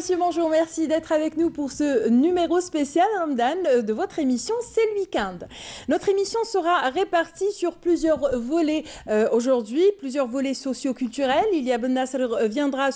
monsieur, bonjour, merci d'être avec nous pour ce numéro spécial Ramadan de votre émission C'est le week-end. Notre émission sera répartie sur plusieurs volets aujourd'hui, plusieurs volets socio-culturels. Ilia Ben Nasser reviendra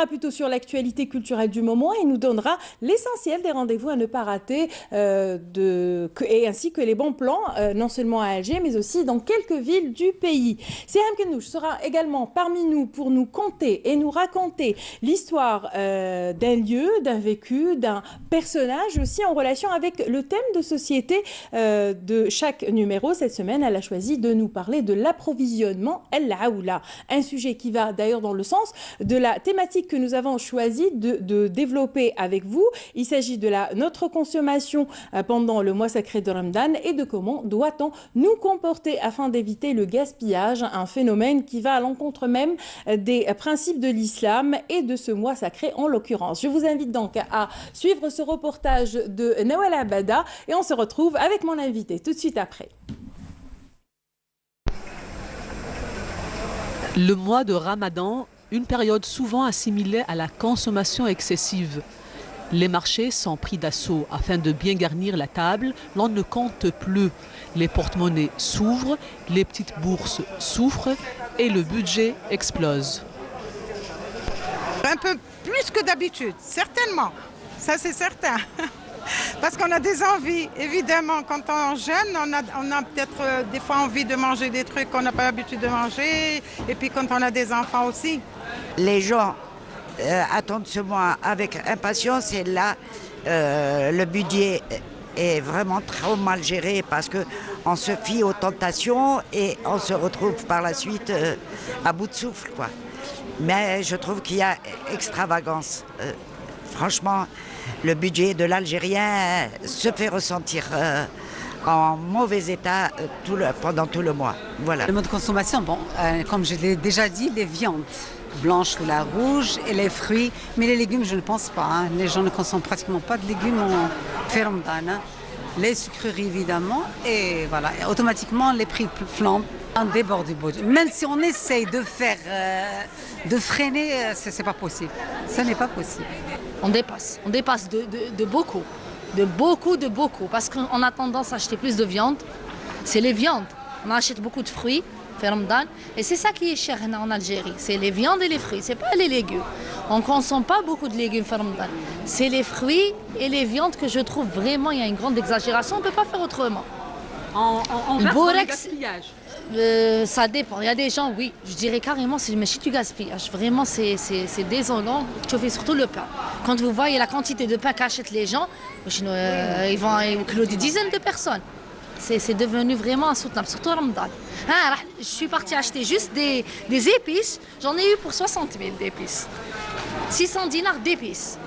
plutôt sur l'actualité culturelle du moment et nous donnera l'essentiel des rendez-vous à ne pas rater et ainsi que les bons plans, non seulement à Alger, mais aussi dans quelques villes du pays. Siham Kenouch sera également parmi nous pour nous conter et nous raconter l'histoire d'un lieu, d'un vécu, d'un personnage aussi en relation avec le thème de société de chaque numéro. Cette semaine, elle a choisi de nous parler de l'approvisionnement El-Aoula, un sujet qui va d'ailleurs dans le sens de la thématique que nous avons choisi de développer avec vous. Il s'agit de notre consommation pendant le mois sacré de Ramadan et de comment doit-on nous comporter afin d'éviter le gaspillage, un phénomène qui va à l'encontre même des principes de l'islam et de ce mois sacré en l'occurrence. Je vous invite donc à suivre ce reportage de Nawal Abada et on se retrouve avec mon invité tout de suite après. Le mois de Ramadan, une période souvent assimilée à la consommation excessive. Les marchés sont pris d'assaut. Afin de bien garnir la table, l'on ne compte plus. Les porte-monnaies s'ouvrent, les petites bourses souffrent et le budget explose. Un peu plus que d'habitude, certainement. Ça, c'est certain. Parce qu'on a des envies, évidemment. Quand on est jeune, on a peut-être des fois envie de manger des trucs qu'on n'a pas l'habitude de manger. Et puis quand on a des enfants aussi. Les gens attendent ce mois avec impatience et là, le budget est vraiment trop mal géré parce qu'on se fie aux tentations et on se retrouve par la suite à bout de souffle, quoi. Mais je trouve qu'il y a extravagance. Franchement, le budget de l'Algérien se fait ressentir en mauvais état pendant tout le mois. Voilà. Le mode de consommation, bon, comme je l'ai déjà dit, les viandes blanches ou la rouge et les fruits, mais les légumes, je ne pense pas. Hein. Les gens ne consomment pratiquement pas de légumes en Ramadan. Hein. Les sucreries, évidemment, et voilà, et automatiquement, les prix flambent. On déborde du budget. Même si on essaye de de freiner, c'est pas possible. Ce n'est pas possible. On dépasse de beaucoup, parce qu'on a tendance à acheter plus de viande. C'est les viandes. On achète beaucoup de fruits, Ramadan, et c'est ça qui est cher en Algérie. C'est les viandes et les fruits, c'est pas les légumes. On ne consomme pas beaucoup de légumes Ramadan. C'est les fruits et les viandes que je trouve vraiment, il y a une grande exagération, on ne peut pas faire autrement. On verse dans le gaspillage. Ça dépend. Il y a des gens, oui, je dirais carrément, c'est du gaspillage. Vraiment, c'est désolant. Tu fais surtout le pain. Quand vous voyez la quantité de pain qu'achètent les gens, ils vont clore des dizaines de personnes. C'est devenu vraiment insoutenable, surtout Ramadan. Je suis partie acheter juste des épices. J'en ai eu pour 60 000 d'épices. 600 dinars d'épices.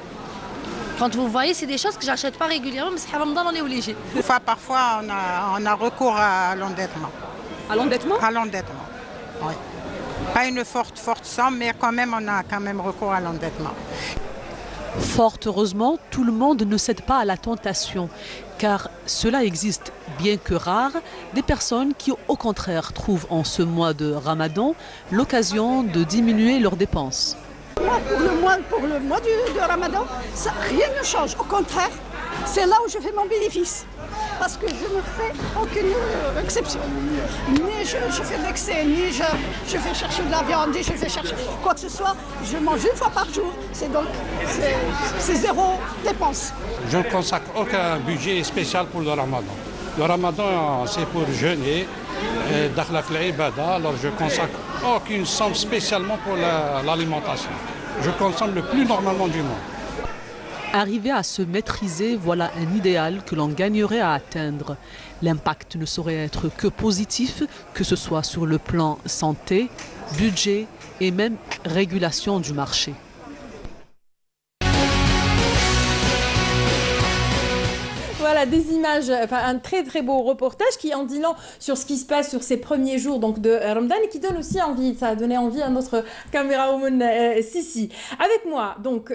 Quand vous voyez, c'est des choses que j'achète pas régulièrement, mais c'est Ramadan, on est obligé. Parfois, on a recours à l'endettement. À l'endettement ? À l'endettement, oui. Pas une forte somme, mais quand même, on a quand même recours à l'endettement. Fort heureusement, tout le monde ne cède pas à la tentation, car cela existe, bien que rare, des personnes qui, au contraire, trouvent en ce mois de Ramadan l'occasion de diminuer leurs dépenses. Pour le mois de Ramadan, rien ne change. Au contraire, c'est là où je fais mon bénéfice. Parce que je ne fais aucune exception. Ni je fais de l'excès, ni je fais chercher de la viande, ni je fais chercher quoi que ce soit. Je mange une fois par jour. C'est zéro dépense. Je ne consacre aucun budget spécial pour le Ramadan. Le Ramadan, c'est pour jeûner, alors je ne consacre aucune somme spécialement pour l'alimentation. Je consomme le plus normalement du monde. Arriver à se maîtriser, voilà un idéal que l'on gagnerait à atteindre. L'impact ne saurait être que positif, que ce soit sur le plan santé, budget et même régulation du marché. Voilà, des images, enfin un très très beau reportage qui en dit long sur ce qui se passe sur ces premiers jours donc de Ramadan et qui donne aussi envie, ça a donné envie à notre camérawoman Sissi. Avec moi donc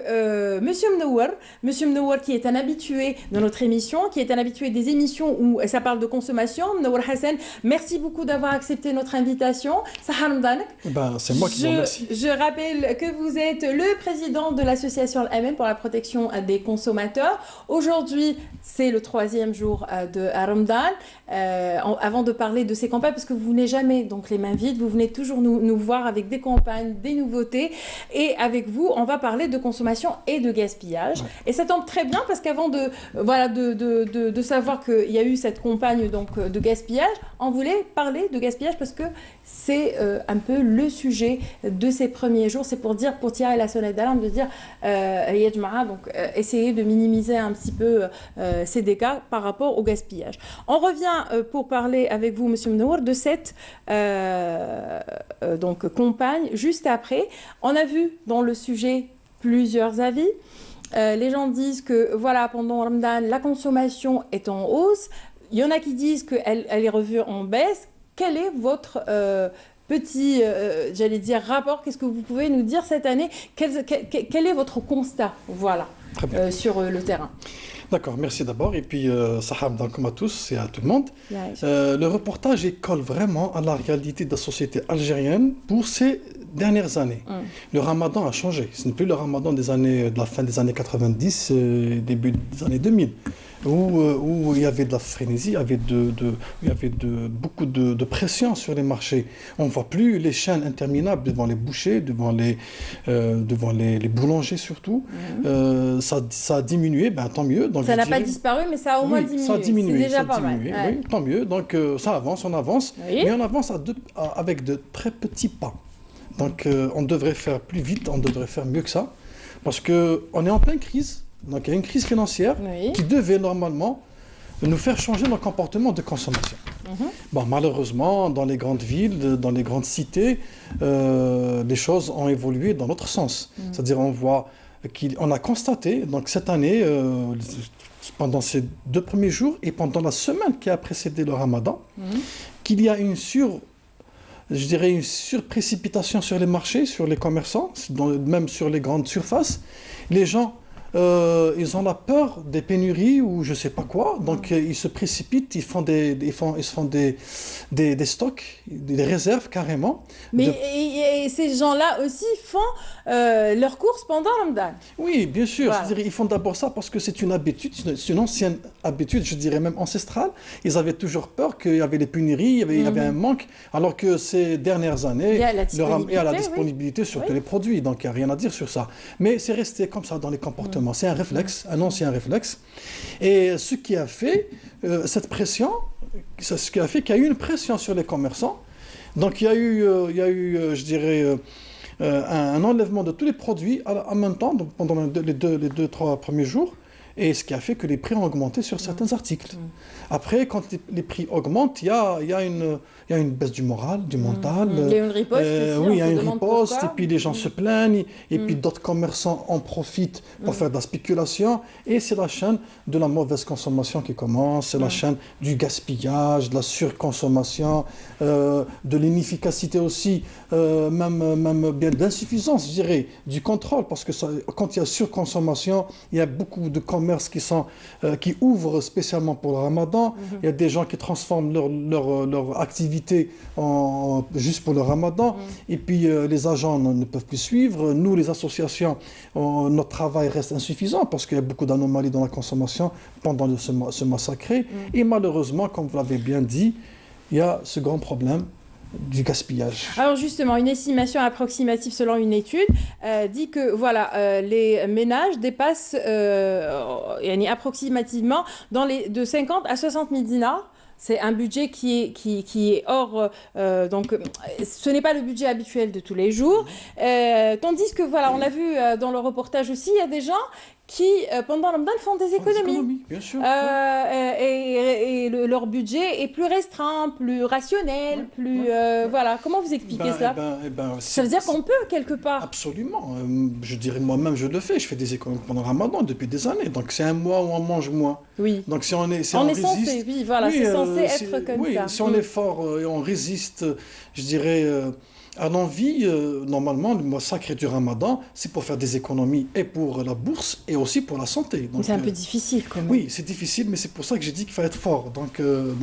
Monsieur Mnouar qui est un habitué de notre émission, qui est un habitué des émissions où ça parle de consommation. Mnouar Hassan, merci beaucoup d'avoir accepté notre invitation. C'est moi qui vous remercie. Je rappelle que vous êtes le président de l'association Al-Amen pour la protection des consommateurs. Aujourd'hui, c'est le 3e jour de Ramadan. Avant de parler de ces campagnes, parce que vous venez jamais donc les mains vides, vous venez toujours nous voir avec des campagnes, des nouveautés. Et avec vous, on va parler de consommation et de gaspillage. Ouais. Et ça tombe très bien parce qu'avant de savoir qu'il y a eu cette campagne donc, de gaspillage, on voulait parler de gaspillage parce que c'est un peu le sujet de ces premiers jours. C'est pour tirer la sonnette d'alarme, de dire essayer de minimiser un petit peu ces dégâts par rapport au gaspillage. On revient pour parler avec vous, Monsieur Mnouar, de cette campagne. Juste après, on a vu dans le sujet plusieurs avis. Les gens disent que voilà, pendant Ramadan, la consommation est en hausse. Il y en a qui disent qu'elle est revue en baisse. Quel est votre petit, rapport? Qu'est-ce que vous pouvez nous dire cette année? Quel est votre constat, voilà, sur le terrain? D'accord, merci d'abord. Et puis, Saham, comme à tous et à tout le monde. Le reportage colle vraiment à la réalité de la société algérienne pour ces dernières années. Le ramadan a changé. Ce n'est plus le ramadan de la fin des années 90, début des années 2000. Où il y avait de la frénésie, il y avait beaucoup de pression sur les marchés. On ne voit plus les chaînes interminables devant les bouchers, devant les boulangers surtout. Ça a diminué, tant mieux. Donc, ça n'a pas disparu, mais ça a au moins diminué. Ça a diminué. C'est déjà pas mal. Oui, tant mieux. Donc ça avance, on avance. Oui. Mais on avance avec de très petits pas. Donc on devrait faire plus vite, on devrait faire mieux que ça. Parce qu'on est en pleine crise. Donc il y a une crise financière qui devait normalement nous faire changer nos comportements de consommation. Malheureusement, dans les grandes villes, dans les grandes cités, les choses ont évolué dans l'autre sens. C'est-à-dire on a constaté, donc cette année, pendant ces 2 premiers jours et pendant la semaine qui a précédé le Ramadan, qu'il y a une surprécipitation sur les marchés, sur les commerçants, même sur les grandes surfaces. Les gens, ils ont la peur des pénuries ou je ne sais pas quoi, donc ils se précipitent, ils se font des stocks, des réserves carrément. Mais et ces gens-là aussi font leurs courses pendant Ramadan. Oui, bien sûr. Voilà. C'est-à-dire, ils font d'abord ça parce que c'est une habitude, c'est une ancienne habitude, je dirais même ancestrale. Ils avaient toujours peur qu'il y avait des pénuries, il y avait un manque, alors que ces dernières années, il y a la disponibilité sur tous les produits, donc il n'y a rien à dire sur ça. Mais c'est resté comme ça dans les comportements. C'est un réflexe, un ancien réflexe. Et ce qui a fait cette pression, ce qui a fait qu'il y a eu une pression sur les commerçants. Donc il y a eu un enlèvement de tous les produits en même temps, donc pendant les 2-3 premiers jours. Et ce qui a fait que les prix ont augmenté sur certains articles. Après, quand les prix augmentent, il y a une baisse du moral, du mental. Il y a une riposte aussi, il y a une riposte, et puis les gens se plaignent, et puis d'autres commerçants en profitent pour faire de la spéculation. Et c'est la chaîne de la mauvaise consommation qui commence, c'est la chaîne du gaspillage, de la surconsommation, de l'inefficacité aussi, même bien de l'insuffisance, je dirais, du contrôle, parce que quand il y a surconsommation, il y a beaucoup de commerces qui ouvrent spécialement pour le Ramadan. Il y a des gens qui transforment leur activité juste pour le Ramadan. Et puis les agents ne peuvent plus suivre. Nous, les associations, notre travail reste insuffisant parce qu'il y a beaucoup d'anomalies dans la consommation pendant ce mois sacré. Et malheureusement, comme vous l'avez bien dit, il y a ce grand problème du gaspillage. Alors justement, une estimation approximative selon une étude dit que voilà, les ménages dépassent approximativement de 50 à 60 000 dinars. C'est un budget qui est hors... donc, ce n'est pas le budget habituel de tous les jours. Tandis que, voilà, on a vu dans le reportage aussi, il y a des gens qui, pendant le Ramadan, font des économies. Bien sûr. Leur budget est plus restreint, plus rationnel, plus... voilà. Comment vous expliquez cela? Ça veut dire qu'on peut, quelque part. Absolument. Je dirais moi-même, je le fais. Je fais des économies pendant le Ramadan depuis des années. Donc c'est un mois où on mange moins. Oui. Donc si on est, si on on est résiste, censé, oui, voilà, oui, c'est censé être comme ça. Si on est fort et on résiste, je dirais... à l'envie, normalement, le mois sacré du Ramadan, c'est pour faire des économies et pour la bourse et aussi pour la santé. C'est un peu difficile quand même. Oui, c'est difficile, mais c'est pour ça que j'ai dit qu'il fallait être fort. Donc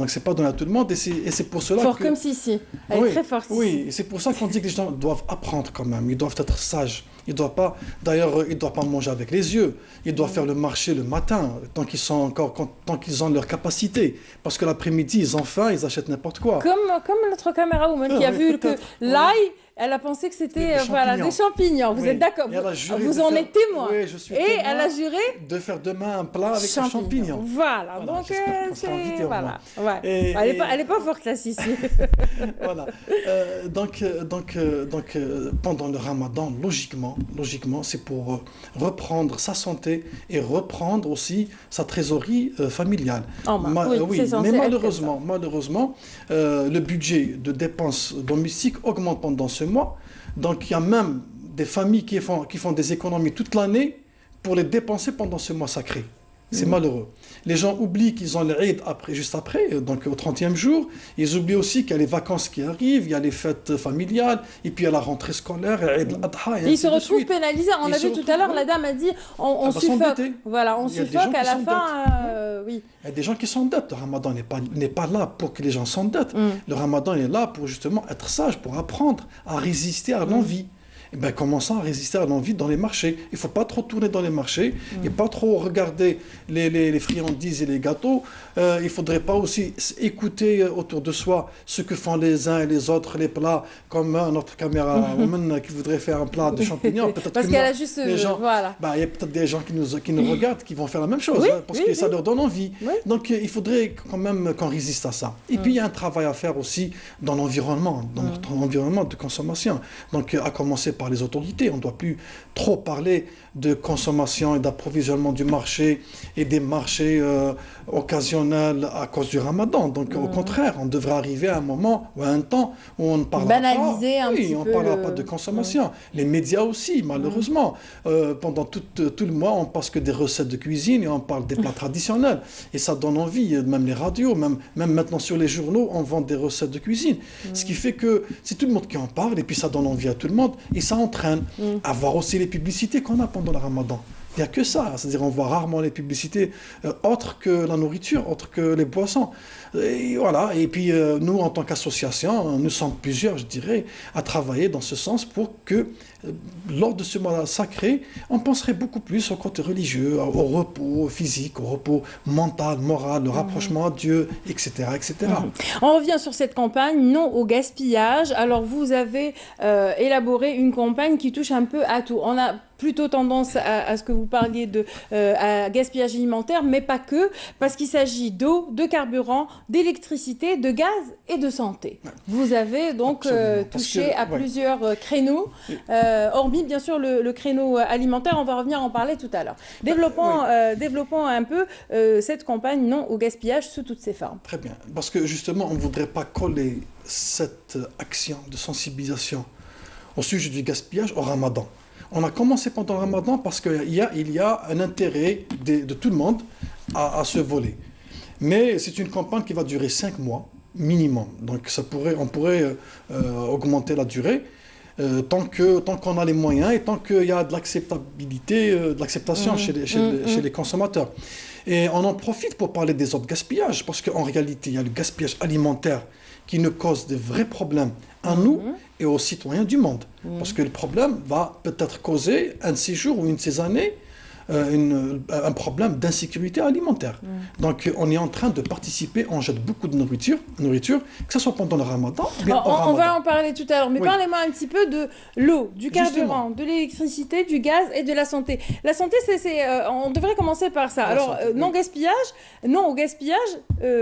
c'est pas donné à tout le monde et c'est pour cela fort que... comme Sissi. Elle est très forte. Oui, et c'est pour ça qu'on dit que les gens doivent apprendre quand même. Ils doivent être sages. Ils doivent pas... D'ailleurs, ils ne doivent pas manger avec les yeux. Ils doivent faire le marché le matin, tant qu'ils ont leur capacité. Parce que l'après-midi, ils ont faim, ils achètent n'importe quoi. Comme notre caméra woman qui a vu que l'ail, elle a pensé que c'était des champignons. Vous êtes d'accord? Vous en êtes témoin. Oui, je suis témoin. Et elle a juré de faire demain un plat avec des champignons. Voilà. Donc c'est voilà. Ouais. Et, elle est pas forte là, ici. Voilà. Donc pendant le Ramadan, logiquement, c'est pour reprendre sa santé et reprendre aussi sa trésorerie familiale. Oui, mais malheureusement, le budget de dépenses domestiques augmente pendant ce mois. Donc il y a même des familles qui font des économies toute l'année pour les dépenser pendant ce mois sacré. C'est malheureux. Les gens oublient qu'ils ont l'Eid juste après, donc au 30e jour. Ils oublient aussi qu'il y a les vacances qui arrivent, il y a les fêtes familiales, et puis il y a la rentrée scolaire, Eid al-Adha. Ils se retrouvent pénalisés. On a vu tout à l'heure, la dame a dit on suffoque. Voilà, on suffoque à la fin. Oui. Il y a des gens qui s'endettent. Le Ramadan n'est pas là pour que les gens s'endettent. Le Ramadan est là pour justement être sage, pour apprendre à résister à l'envie. Eh bien, commençons à résister à l'envie dans les marchés. Il ne faut pas trop tourner dans les marchés, et pas trop regarder les friandises et les gâteaux. Il ne faudrait pas aussi écouter autour de soi ce que font les uns et les autres, les plats, comme notre caméra woman qui voudrait faire un plat de champignons. Parce qu'elle a juste... voilà. Il y a peut-être des gens qui nous regardent qui vont faire la même chose, parce que ça leur donne envie. Oui. Donc, il faudrait quand même qu'on résiste à ça. Et puis, il y a un travail à faire aussi dans l'environnement, dans notre environnement de consommation. Donc, à commencer par les autorités. On ne doit plus trop parler de consommation et d'approvisionnement du marché et des marchés occasionnels à cause du Ramadan. Donc au contraire, on devrait arriver à un moment ou à un temps où on ne parlera pas de consommation. Les médias aussi, malheureusement. Pendant tout le mois, on passe que des recettes de cuisine et on parle des plats traditionnels. Et ça donne envie, même les radios, même maintenant sur les journaux, on vend des recettes de cuisine. Ce qui fait que c'est tout le monde qui en parle et puis ça donne envie à tout le monde. Et ça entraîne à voir aussi les publicités qu'on a pendant le Ramadan. Il n'y a que ça, c'est-à-dire on voit rarement les publicités autres que la nourriture, autres que les boissons. Et voilà, et puis nous, en tant qu'association, nous sommes plusieurs, je dirais, à travailler dans ce sens pour que, lors de ce mois sacré, on penserait beaucoup plus au côté religieux, au repos physique, au repos mental, moral, le rapprochement à Dieu, etc. etc. On revient sur cette campagne, non au gaspillage. Alors vous avez élaboré une campagne qui touche un peu à tout. On a plutôt tendance à ce que vous parliez de à gaspillage alimentaire, mais pas que, parce qu'il s'agit d'eau, de carburant, d'électricité, de gaz et de santé. Vous avez donc touché à plusieurs créneaux, hormis bien sûr le créneau alimentaire, on va revenir en parler tout à l'heure. Développons un peu cette campagne non au gaspillage sous toutes ses formes. Très bien, parce que justement on ne voudrait pas coller cette action de sensibilisation au sujet du gaspillage au Ramadan. On a commencé pendant le Ramadan parce qu'il y a un intérêt de tout le monde à ce volet. Mais c'est une campagne qui va durer 5 mois minimum. Donc on pourrait augmenter la durée tant qu'on a les moyens et tant qu'il y a de l'acceptabilité, de l'acceptation chez les consommateurs. Et on en profite pour parler des autres gaspillages, parce qu'en réalité, il y a le gaspillage alimentaire qui nous cause de vrais problèmes à nous et aux citoyens du monde. Parce que le problème va peut-être causer un de ces jours ou une de ces années un problème d'insécurité alimentaire. Donc on est en train de participer, on jette beaucoup de nourriture, que ce soit pendant le Ramadan ou bien au Ramadan. On va en parler tout à l'heure, mais parlez-moi un petit peu de l'eau, du carburant, de l'électricité, du gaz et de la santé. La santé, on devrait commencer par ça. Alors, non au gaspillage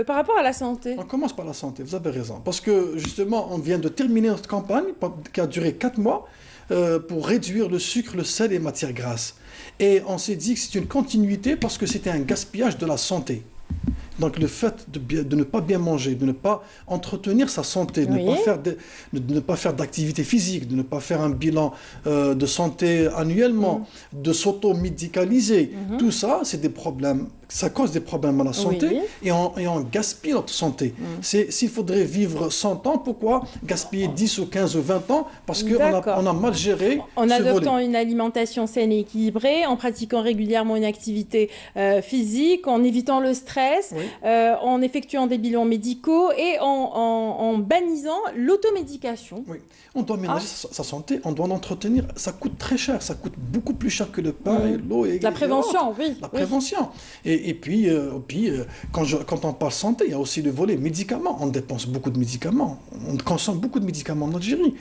par rapport à la santé. On commence par la santé, vous avez raison. Parce que justement, on vient de terminer notre campagne qui a duré 4 mois. pour réduire le sucre, le sel et les matières grasses. Et on s'est dit que c'est une continuité parce que c'était un gaspillage de la santé. Donc le fait de ne pas bien manger, de ne pas entretenir sa santé, de ne pas faire d'activité physique, de ne pas faire un bilan de santé annuellement, de s'auto-médicaliser, tout ça, c'est des problèmes. Ça cause des problèmes à la santé et on gaspille notre santé. S'il faudrait vivre 100 ans, pourquoi gaspiller 10 ou 15 ou 20 ans? Parce qu'on a mal géré en ce adoptant volet. une alimentation saine et équilibrée, en pratiquant régulièrement une activité physique, en évitant le stress, en effectuant des bilans médicaux et en bannissant l'automédication. Oui, on doit ménager sa santé, on doit l'entretenir. Ça coûte très cher, ça coûte beaucoup plus cher que le pain et l'eau. La prévention, La prévention. Et puis, quand on parle santé, il y a aussi le volet médicaments. On dépense beaucoup de médicaments. On consomme beaucoup de médicaments en Algérie.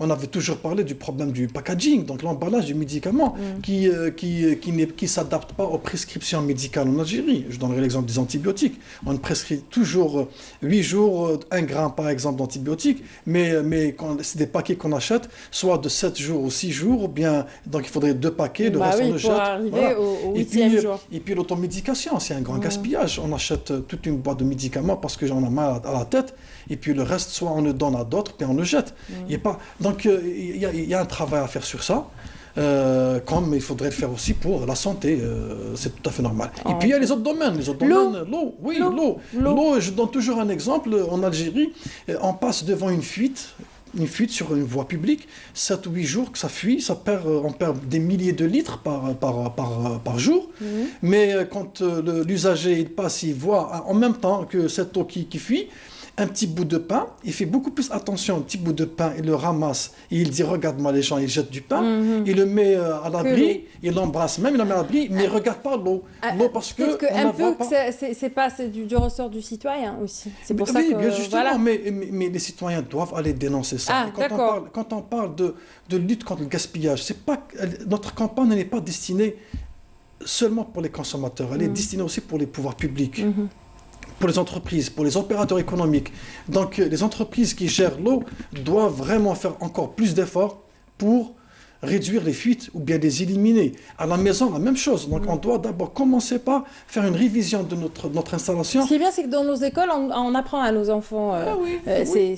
On avait toujours parlé du problème du packaging, donc l'emballage du médicament qui ne s'adapte pas aux prescriptions médicales en Algérie. Je donnerai l'exemple des antibiotiques. On prescrit toujours 8 jours, 1 gramme par exemple d'antibiotiques, mais c'est des paquets qu'on achète, soit de 7 jours ou 6 jours, ou bien, donc il faudrait 2 paquets, le reste on le jette. Arriver au 8e jour. Et puis l'automédication, c'est un grand gaspillage. On achète toute une boîte de médicaments parce que j'en ai mal à la tête, et puis le reste, soit on le donne à d'autres, puis on le jette. Donc il y a un travail à faire sur ça. Comme il faudrait le faire aussi pour la santé, c'est tout à fait normal. Et puis il y a les autres domaines, l'eau. L'eau, je donne toujours un exemple. En Algérie, on passe devant une fuite sur une voie publique, 7 ou 8 jours que ça fuit, on perd des milliers de litres par jour. Mais quand l'usager il passe, il voit en même temps que cette eau qui fuit, un petit bout de pain, il fait beaucoup plus attention au petit bout de pain, il le ramasse, et il dit regarde-moi les gens, il jette du pain, il le met à l'abri, il l'embrasse même, il le met à l'abri, mais il ne regarde pas l'eau. L'eau parce que c'est du ressort du citoyen aussi. C'est pour ça que bien justement, mais les citoyens doivent aller dénoncer ça. Quand on parle de lutte contre le gaspillage, notre campagne n'est pas destinée seulement pour les consommateurs, elle est destinée aussi pour les pouvoirs publics. Pour les entreprises, pour les opérateurs économiques. Donc les entreprises qui gèrent l'eau doivent vraiment faire encore plus d'efforts pour réduire les fuites ou bien les éliminer. À la maison, la même chose. Donc on doit d'abord commencer par faire une révision de notre installation. Ce qui est bien, c'est que dans nos écoles, on apprend à nos enfants ces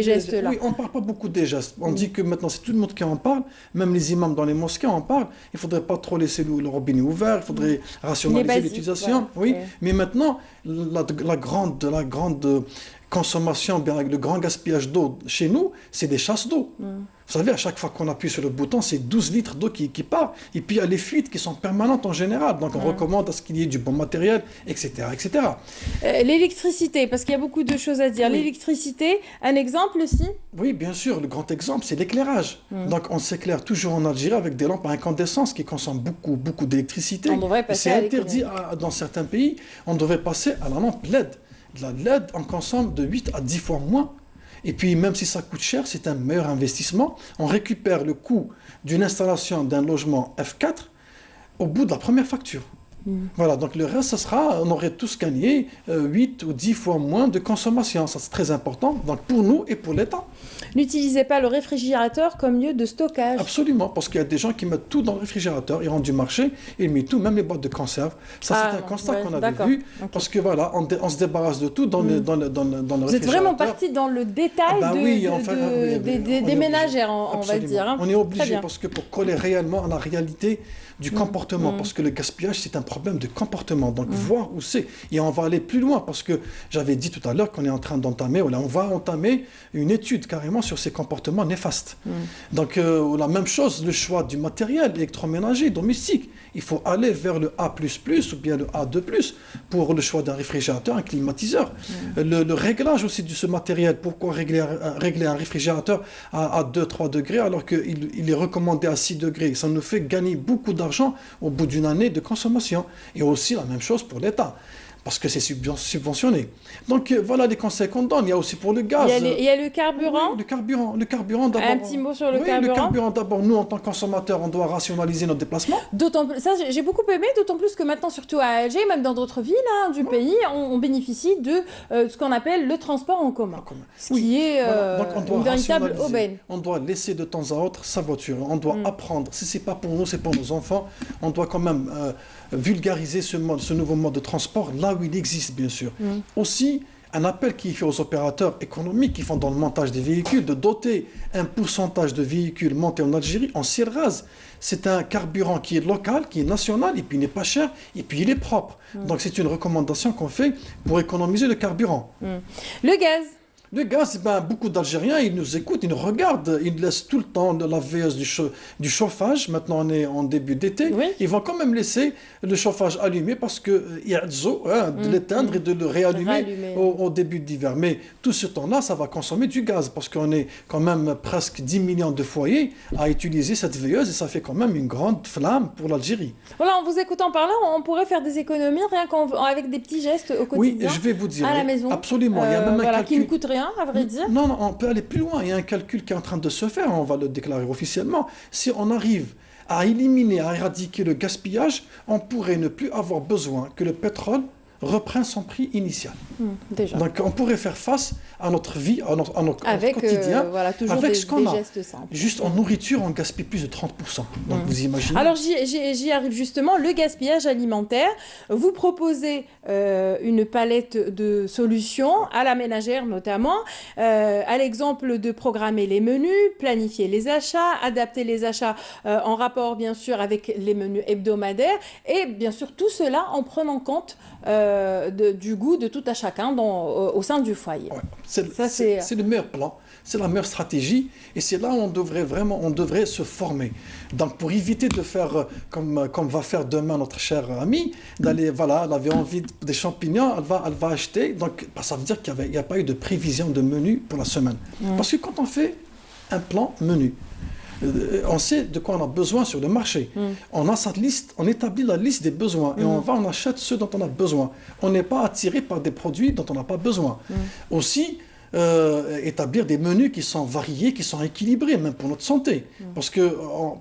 gestes-là. Oui, on ne parle pas beaucoup des gestes. On dit que maintenant, c'est tout le monde qui en parle. Même les imams dans les mosquées en parlent. Il ne faudrait pas trop laisser le robinet ouvert. Il faudrait rationaliser l'utilisation. Mais maintenant, la grande consommation, bien le grand gaspillage d'eau chez nous, c'est des chasses d'eau. Vous savez, à chaque fois qu'on appuie sur le bouton, c'est 12 litres d'eau qui part. Et puis il y a les fuites qui sont permanentes en général. Donc on recommande à ce qu'il y ait du bon matériel, etc. etc. L'électricité, parce qu'il y a beaucoup de choses à dire. L'électricité, un exemple aussi? Oui, bien sûr. Le grand exemple, c'est l'éclairage. Donc on s'éclaire toujours en Algérie avec des lampes à incandescence qui consomment beaucoup d'électricité. C'est interdit dans certains pays. On devrait passer à la lampe LED. La LED, on consomme de 8 à 10 fois moins. Et puis, même si ça coûte cher, c'est un meilleur investissement. On récupère le coût d'une installation d'un logement F4 au bout de la première facture. Voilà, donc le reste, on aurait tous gagné 8 ou 10 fois moins de consommation. Ça, c'est très important, donc pour nous et pour l'État. N'utilisez pas le réfrigérateur comme lieu de stockage. Absolument, parce qu'il y a des gens qui mettent tout dans le réfrigérateur, ils rentrent du marché, ils mettent tout, même les boîtes de conserve. Ça, c'est un constat qu'on avait vu, parce que voilà, on se débarrasse de tout dans le réfrigérateur. Vous êtes vraiment parti dans le détail des ménagères, on va dire. On est obligé, parce que pour coller réellement à la réalité du comportement, parce que le gaspillage, c'est un problème de comportement. Donc, voir où c'est. Et on va aller plus loin, parce que j'avais dit tout à l'heure qu'on est en train d'entamer, on va entamer une étude carrément sur ces comportements néfastes. Donc, la même chose, le choix du matériel électroménager, domestique. Il faut aller vers le A++ ou bien le A2+, pour le choix d'un réfrigérateur, un climatiseur. Le réglage aussi de ce matériel. Pourquoi régler un réfrigérateur à 2-3 degrés alors qu'il est recommandé à 6 degrés? Ça nous fait gagner beaucoup d'argent au bout d'une année de consommation. Et aussi la même chose pour l'État. parce que c'est subventionné. Donc voilà les conseils qu'on donne. Il y a aussi pour le gaz. Il y a le carburant. Oui, le carburant d'abord. Un petit mot sur le Oui, carburant. le carburant d'abord. Nous, en tant que consommateurs, on doit rationaliser nos déplacements. D'autant plus, ça j'ai beaucoup aimé, d'autant plus que maintenant, surtout à Alger, même dans d'autres villes du pays, on bénéficie de ce qu'on appelle le transport en commun. Ce qui est Donc, on doit une véritable rationaliser. aubaine. On doit laisser de temps à autre sa voiture. On doit apprendre. Si ce n'est pas pour nous, c'est pour nos enfants. On doit quand même vulgariser ce nouveau mode de transport là où il existe, bien sûr. Aussi, un appel qui est fait aux opérateurs économiques qui font dans le montage des véhicules de doter un pourcentage de véhicules montés en Algérie en Sirraz. C'est un carburant qui est local, qui est national, et puis il n'est pas cher, et puis il est propre. Donc c'est une recommandation qu'on fait pour économiser le carburant. Le gaz. Le gaz, beaucoup d'Algériens, ils nous écoutent, ils nous regardent, ils laissent tout le temps la veilleuse du chauffage. Maintenant, on est en début d'été. Oui. Ils vont quand même laisser le chauffage allumé parce qu'il y a de l'éteindre et de le réallumer au début d'hiver. Mais tout ce temps-là, ça va consommer du gaz parce qu'on est quand même presque 10 millions de foyers à utiliser cette veilleuse et ça fait quand même une grande flamme pour l'Algérie. Voilà, en vous écoutant par là, on pourrait faire des économies rien qu'avec des petits gestes au quotidien. Oui, je vais vous dire. À la maison. Absolument. Il y a même un calcul qui ne coûte rien. À vrai dire. Non, on peut aller plus loin. Il y a un calcul qui est en train de se faire, on va le déclarer officiellement. Si on arrive à éliminer, à éradiquer le gaspillage, on pourrait ne plus avoir besoin que le pétrole reprenne son prix initial. Déjà. Donc on pourrait faire face à notre vie, à notre quotidien, toujours avec des, ce qu'on a. Gestes simples. Juste en nourriture, on gaspille plus de 30%. Donc vous imaginez. Alors j'y arrive justement, le gaspillage alimentaire. Vous proposez une palette de solutions à la ménagère notamment, à l'exemple de programmer les menus, planifier les achats, adapter les achats en rapport bien sûr avec les menus hebdomadaires et bien sûr tout cela en prenant compte du goût de tout à chacun au sein du foyer. Ouais. C'est le meilleur plan, c'est la meilleure stratégie et c'est là où on devrait se former. Donc pour éviter de faire comme va faire demain notre chère amie, d'aller, voilà, elle avait envie des champignons, elle va acheter, donc ça veut dire qu'il n'y a pas eu de prévision de menu pour la semaine. Parce que quand on fait un plan menu, on sait de quoi on a besoin sur le marché. On a cette liste, on établit la liste des besoins et on achète ceux dont on a besoin. On n'est pas attiré par des produits dont on n'a pas besoin. Aussi, établir des menus qui sont variés, qui sont équilibrés, même pour notre santé. Parce que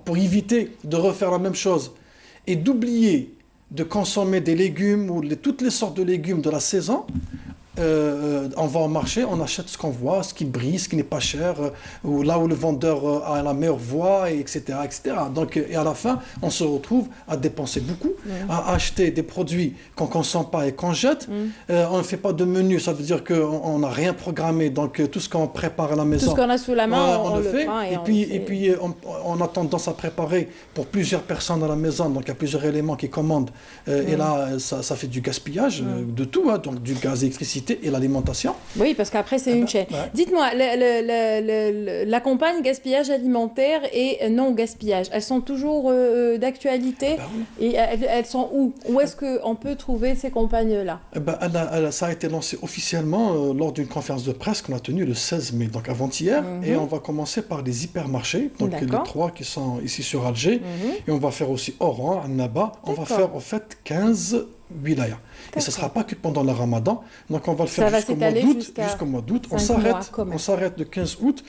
pour éviter de refaire la même chose et d'oublier de consommer des légumes ou toutes les sortes de légumes de la saison, on va au marché, on achète ce qu'on voit, ce qui brille, ce qui n'est pas cher, ou là où le vendeur a la meilleure voie, etc., etc. Donc, et à la fin, on se retrouve à dépenser beaucoup, à acheter des produits qu'on ne consomme pas et qu'on jette. On ne fait pas de menu, ça veut dire qu'on n'a rien programmé, donc tout ce qu'on prépare à la maison, tout ce qu'on a sous la main, on le fait. Et puis on a tendance à préparer pour plusieurs personnes à la maison, donc il y a plusieurs éléments qui commandent, et là, ça fait du gaspillage de tout, donc du gaz, l'électricité, et l'alimentation. Oui, parce qu'après, c'est une chaîne. Ouais. Dites-moi, la campagne gaspillage alimentaire et non-gaspillage, elles sont toujours d'actualité et elles sont où? Où est-ce qu'on peut trouver ces campagnes-là? Ça a été lancé officiellement lors d'une conférence de presse qu'on a tenue le 16 mai, donc avant-hier, et on va commencer par les hypermarchés, donc les 3 qui sont ici sur Alger, et on va faire aussi Oran, Annaba, on va faire en fait 15 wilayas. Et ce ne sera pas que pendant le Ramadan. Donc on va le faire jusqu'au mois d'août. On s'arrête le 15 août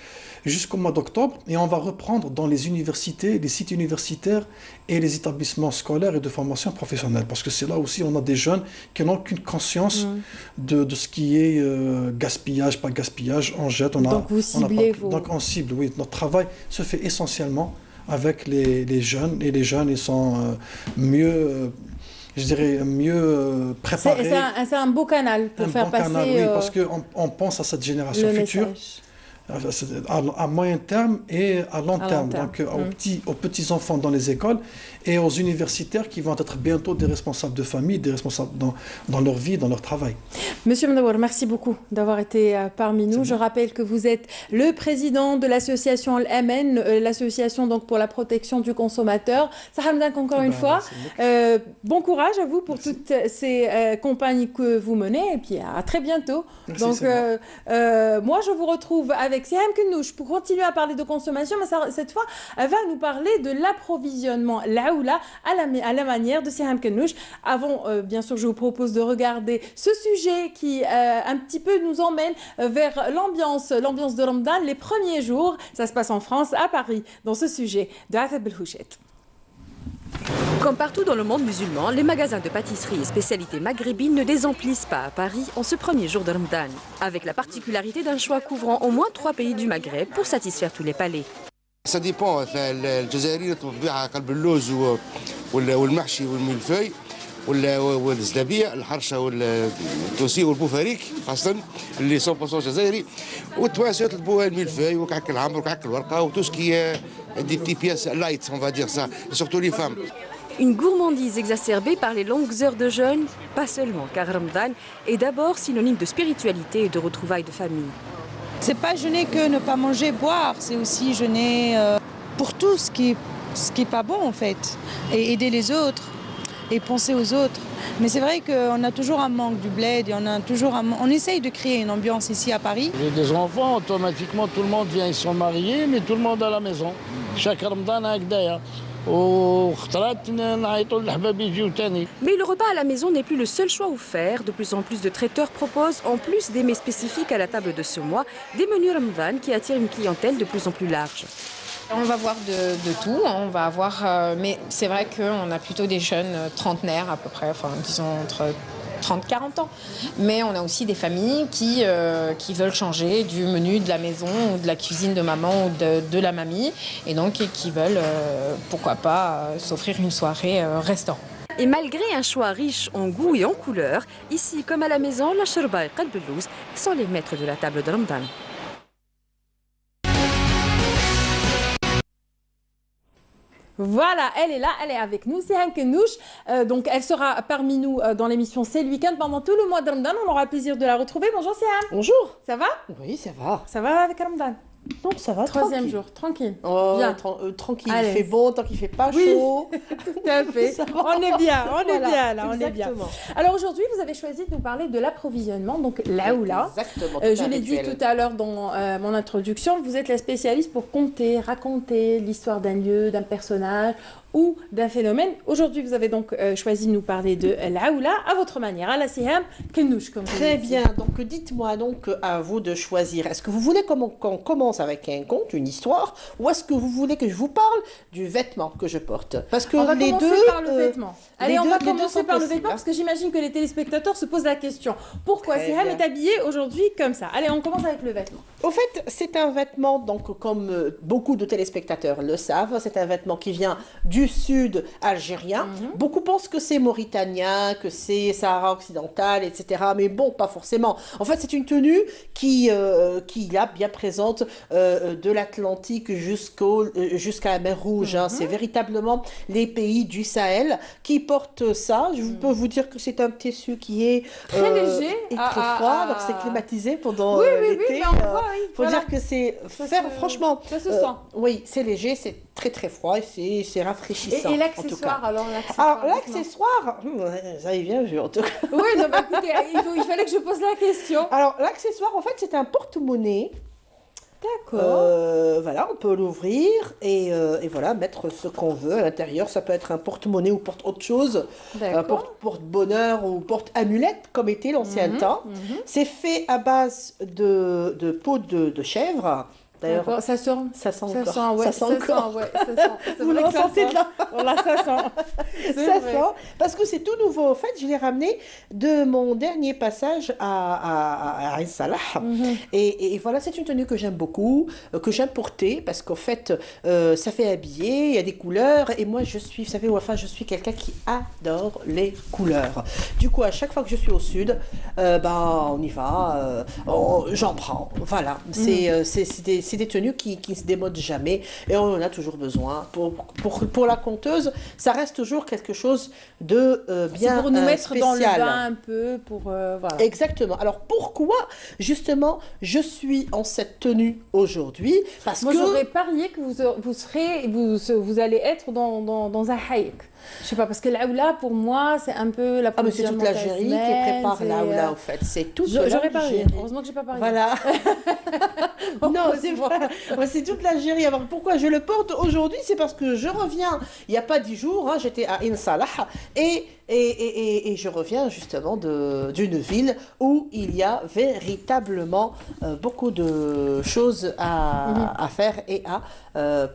jusqu'au mois d'octobre et on va reprendre dans les universités, les sites universitaires et les établissements scolaires et de formation professionnelle. Parce que c'est là aussi on a des jeunes qui n'ont aucune conscience de ce qui est gaspillage, pas gaspillage, on jette. Donc vous ciblez Donc on cible, oui. Notre travail se fait essentiellement avec les jeunes et les jeunes ils sont je dirais mieux préparé. C'est un beau canal pour faire passer oui, parce qu'on pense à cette génération future, à moyen terme et à long terme. Donc aux petits-enfants dans les écoles et aux universitaires qui vont être bientôt des responsables de famille, des responsables dans leur vie, dans leur travail. Monsieur Mnawar, merci beaucoup d'avoir été parmi nous. Je rappelle que vous êtes le président de l'association Al-Amen, l'association donc pour la protection du consommateur. Sahamdak encore une fois. Bon courage à vous pour toutes ces campagnes que vous menez et puis à très bientôt. Merci, donc moi je vous retrouve avec avec Siham Kennouch pour continuer à parler de consommation, mais cette fois, elle va nous parler de l'approvisionnement, l'aoula, à la manière de Siham Kennouch. Avant, bien sûr, je vous propose de regarder ce sujet qui un petit peu nous emmène vers l'ambiance de Ramadan, les premiers jours. Ça se passe en France, à Paris, dans ce sujet de Athab El-Houchet. Comme partout dans le monde musulman, les magasins de pâtisserie et spécialités maghrébines ne désemplissent pas à Paris en ce premier jour de Ramadan, avec la particularité d'un choix couvrant au moins 3 pays du Maghreb pour satisfaire tous les palais. Ça dépend, الجزائريين تبيعها قلب اللوز والمحشي والملفاي والزدابية الحرشة والتوسي والبوفاريك خاصة اللي 100% جزائري والتوانسة يطلبوها الملفاي وكعك العمر وكعك الورقة وتوسكي des petits pièces light, on va dire ça, surtout les femmes. Une gourmandise exacerbée par les longues heures de jeûne, pas seulement, car Ramadan est d'abord synonyme de spiritualité et de retrouvailles de famille. C'est pas jeûner que ne pas manger, boire, c'est aussi jeûner pour tout ce qui est pas bon en fait, et aider les autres, et penser aux autres. Mais c'est vrai qu'on a toujours un manque du bled, et on essaye de créer une ambiance ici à Paris. J'ai des enfants, automatiquement tout le monde vient, ils sont mariés, mais tout le monde à la maison. Chaque Ramadan a Agdaya. Mais le repas à la maison n'est plus le seul choix offert. De plus en plus de traiteurs proposent, en plus des mets spécifiques à la table de ce mois, des menus Ramadan qui attirent une clientèle de plus en plus large. On va voir de tout, on va avoir, mais c'est vrai qu'on a plutôt des jeunes trentenaires à peu près, enfin disons entre 30-40 ans. Mais on a aussi des familles qui veulent changer du menu de la maison ou de la cuisine de maman ou de la mamie et donc qui veulent, pourquoi pas, s'offrir une soirée restaurant. Et malgré un choix riche en goût et en couleurs, ici comme à la maison, la shorba et qalb el-louz sont les maîtres de la table de Ramadan. Voilà, elle est là, elle est avec nous, c'est Siham Kennouch. Donc elle sera parmi nous dans l'émission C'est le week-end pendant tout le mois de Ramadan. On aura le plaisir de la retrouver. Bonjour Siham. Bonjour. Ça va? Oui, ça va. Ça va avec Ramadan? Non, ça va. Troisième jour, tranquille. Oh, bien. Tranquille. Il fait beau, tant qu'il fait pas chaud. Tout à fait. On est bien, on est bien là, on est bien. Alors aujourd'hui, vous avez choisi de nous parler de l'approvisionnement, donc l'aoula. Exactement. Je l'ai dit tout à l'heure dans mon introduction, vous êtes la spécialiste pour raconter l'histoire d'un lieu, d'un personnage ou d'un phénomène. Aujourd'hui, vous avez donc choisi de nous parler de l'aoula à votre manière, à la Siham Kennouch. Très bien. Donc dites-moi donc à vous de choisir. Est-ce que vous voulez qu'on commence avec un conte, une histoire, ou est-ce que vous voulez que je vous parle du vêtement que je porte? Parce que on va les commencer deux par le vêtement. Allez, on va commencer par le vêtement parce que j'imagine que les téléspectateurs se posent la question. Pourquoi Siham est habillée aujourd'hui comme ça? Allez, on commence avec le vêtement. Au fait, c'est un vêtement, donc comme beaucoup de téléspectateurs le savent, c'est un vêtement qui vient du sud algérien. Beaucoup pensent que c'est mauritanien, que c'est Sahara occidental, etc. Mais bon, pas forcément. En fait, c'est une tenue qui est bien présente de l'Atlantique jusqu'à la mer Rouge. C'est véritablement les pays du Sahel qui portent ça. Je peux vous dire que c'est un tissu qui est très léger et très froid, donc c'est climatisé pendant l'été. Il faut dire que c'est franchement, ça se sent. Oui, c'est léger, c'est très très froid et c'est rafraîchissant. Et l'accessoire alors l'accessoire, ça y vient vu en tout cas. Oui, non, bah, écoutez, il fallait que je pose la question. Alors l'accessoire, en fait, c'est un porte-monnaie. D'accord. Voilà, on peut l'ouvrir et voilà, mettre ce qu'on veut à l'intérieur. Ça peut être un porte-monnaie ou porte autre chose, porte-bonheur ou porte-amulette, comme était l'ancien temps. C'est fait à base de peau de chèvre. D'ailleurs, ça sent. Ça sent encore. Ça sent encore. Vous le sentez de là. Voilà, ça sent. Ça sent. Parce que c'est tout nouveau. En fait, je l'ai ramené de mon dernier passage à Ain Salah. Et voilà, c'est une tenue que j'aime beaucoup, que j'aime porter, parce qu'en fait, ça fait habiller, il y a des couleurs. Et moi, je suis quelqu'un qui adore les couleurs. Du coup, à chaque fois que je suis au sud, on y va, j'en prends. Voilà. c'est des tenues qui ne se démodent jamais et on en a toujours besoin. Pour la conteuse, ça reste toujours quelque chose de bien c'est pour nous mettre spécial. dans le bain un peu, pour voilà. Exactement. Alors pourquoi justement je suis en cette tenue aujourd'hui? Parce moi que j'aurais parié que vous allez être dans un haïk. Je sais pas, parce que l'Aoula, pour moi, c'est un peu la mais c'est toute l'Algérie qui prépare l'Aoula, au fait. C'est toute J'aurais parié. l'Algérie. Heureusement que j'ai pas parié. Voilà. Non, c'est vrai. C'est toute l'Algérie. Alors pourquoi je le porte aujourd'hui? C'est parce que je reviens, il n'y a pas 10 jours, hein, j'étais à Insalah et je reviens justement d'une ville où il y a véritablement beaucoup de choses à faire et à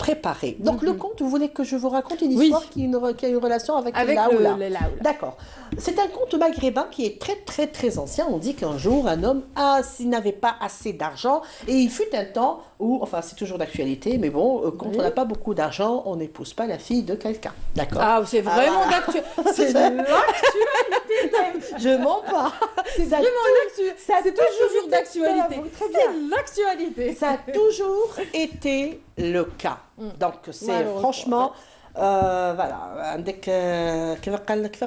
préparer. Donc le conte, vous voulez que je vous raconte une histoire qui a une relation avec l'Aoula? D'accord. C'est un conte maghrébin qui est très très très ancien. On dit qu'un jour un homme s'il n'avait pas assez d'argent, et il fut un temps où, enfin c'est toujours d'actualité, mais bon, quand on n'a pas beaucoup d'argent, on n'épouse pas la fille de quelqu'un. D'accord. Ah, c'est vraiment d'actualité. C'est l'actualité. Je mens pas. C'est vraiment l'actualité. C'est toujours d'actualité. C'est l'actualité. Ça a toujours été le cas. Donc c'est franchement... فوالا عندك كيف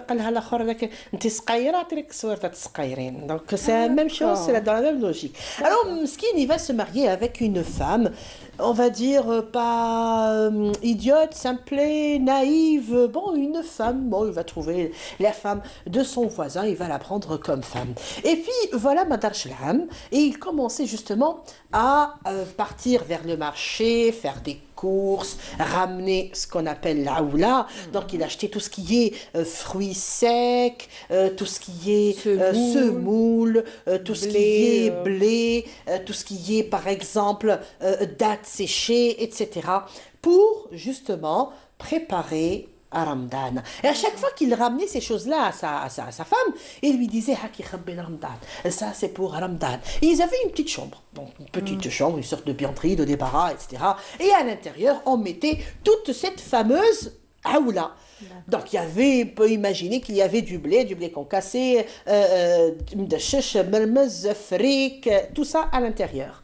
قالها الاخر لك انت صقيره عطيك صورة صقيرين donc c'est la même chose, c'est dans la même logique. Alors Mskin il va se marier avec une femme, on va dire pas idiote, simplée, naïve, bon une femme, bon il va trouver la femme de son voisin, il va la prendre comme femme. Et puis voilà Madar Shlham, et il commençait justement à partir vers le marché, faire des courses, ramener ce qu'on appelle l'Aoula. Donc il achetait tout ce qui est fruits secs, tout ce qui est semoule, tout ce qui est blé, tout ce qui est par exemple dattes séchées, etc. pour justement préparer à Ramadan. Et à chaque fois qu'il ramenait ces choses-là à sa femme, il lui disait Haki khabbil Ramadan. Ça c'est pour Ramadan. Et ils avaient une petite chambre, donc une petite chambre, une sorte de bianterie, de débarras, etc. Et à l'intérieur, on mettait toute cette fameuse Aoula. Donc il y avait, on peut imaginer qu'il y avait du blé concassé, fric, tout ça à l'intérieur.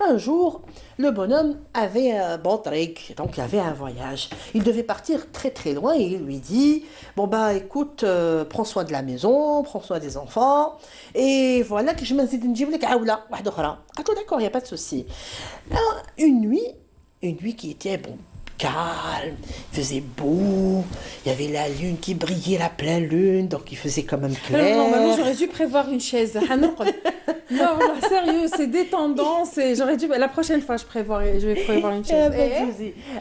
Un jour, le bonhomme avait un bon trick, donc il avait un voyage. Il devait partir très très loin et il lui dit bon bah écoute, prends soin de la maison, prends soin des enfants et voilà que je m'inzid نجيب لك عاولة واحدة أخرى. D'accord, il n'y a pas de souci. Alors, une nuit qui était bon, calme, il faisait beau, il y avait la lune qui brillait, la pleine lune, donc il faisait quand même clair. Normalement, j'aurais dû prévoir une chaise. Non, sérieux, c'est détendant. J'aurais dû. La prochaine fois, je vais prévoir une chaise.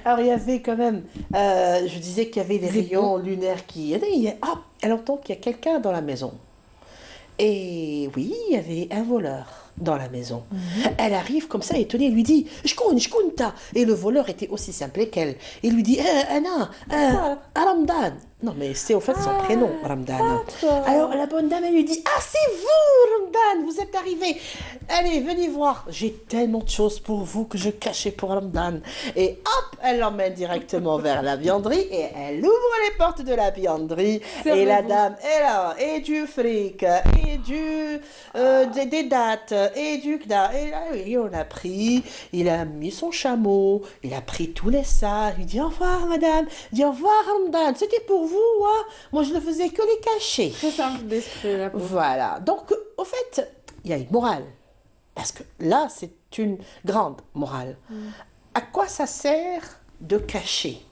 Alors, il y avait quand même. Je disais qu'il y avait des rayons lunaires qui. Elle entend qu'il y a quelqu'un dans la maison. Et oui, il y avait un voleur dans la maison. Elle arrive comme ça, étonnée, lui dit « Shkoun ta ?» Et le voleur était aussi simple qu'elle. Il lui dit « Anna, Ramadan ». Non, mais c'est au fait son prénom, Ramadan. Alors la bonne dame, elle lui dit « Ah, c'est vous, Ramadan, vous êtes arrivé. Allez, venez voir. J'ai tellement de choses pour vous que je cachais pour Ramadan. » Et hop, elle l'emmène directement vers la vianderie et elle ouvre les portes de la vianderie. Et la dame est là, et du fric, et des dattes, et du kda. Et là, oui, on a pris, il a mis son chameau, il a pris tous les sacs, il dit « Au revoir, madame. » Il dit « Au revoir, Ramadan. C'était pour vous. Hein. Moi, je ne faisais que les cacher. » C'est simple d'esprit, là. Voilà. Donc, au fait, il y a une morale. Parce que là, c'est une grande morale. À quoi ça sert de cacher?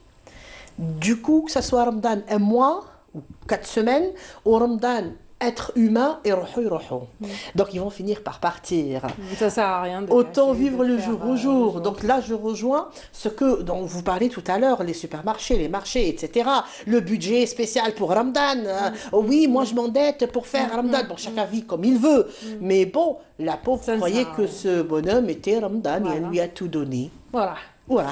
Du coup, que ce soit Ramadan un mois ou 4 semaines, ou Ramadan être humain et rohou. Donc ils vont finir par partir. Ça sert à rien de autant cacher, vivre de le faire, jour au jour. Donc là, je rejoins ce dont vous parlez tout à l'heure, les supermarchés, les marchés, etc. Le budget spécial pour Ramadan. Oui, moi je m'endette pour faire Ramadan. Bon, chacun vit comme il veut. Mais bon, la pauvre croyait que ce bonhomme était Ramadan et elle lui a tout donné. Voilà. Voilà.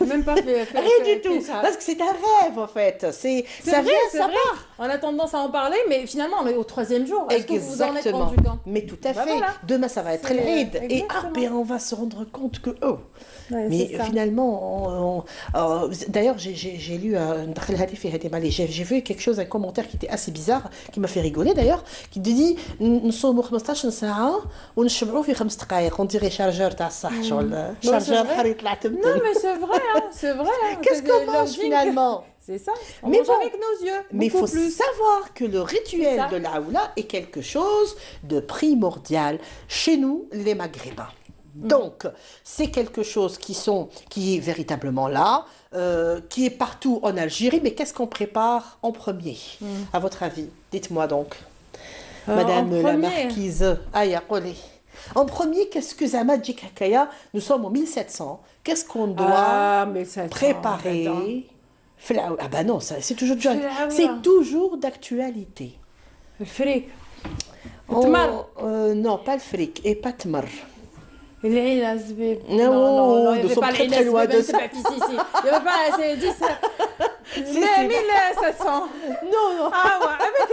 Même pas fait rien du tout. Parce que c'est un rêve, en fait. Ça vient, ça part. On a tendance à en parler, mais finalement, on est au 3e jour. Est-ce que vous vous en êtes rendu compte? Mais tout à fait. Voilà. Demain, ça va être l'Eid. Et on va se rendre compte que, mais finalement, d'ailleurs, j'ai lu j'ai vu quelque chose, un commentaire qui était assez bizarre, qui m'a fait rigoler d'ailleurs, qui dit نصوموا 15 ساعة ونشبعوا في 5 دقائق. On dirait chargeur تاع الصح شغل chargeur بحال يطلع تبدل. Non mais c'est vrai, c'est vrai. Qu'est-ce qu'on mange finalement? C'est ça, on mange avec nos yeux. Mais il faut savoir que le rituel de l'Aoula est quelque chose de primordial chez nous, les Maghrébins. Donc, c'est quelque chose qui est véritablement là, qui est partout en Algérie, mais qu'est-ce qu'on prépare en premier, à votre avis? Dites-moi donc, Madame la Marquise Aya Qoli. En premier, qu'est-ce que Zama Djikakaya, nous sommes en 1700, qu'est-ce qu'on doit préparer? Ah bah non, c'est toujours d'actualité. Le fric. Non, pas le fric, et pas tmar. Non, il n'y avait pas très très loin de ça. Il n'y avait pas, c'est 10. C'est 1700. Non. Ah ouais, avec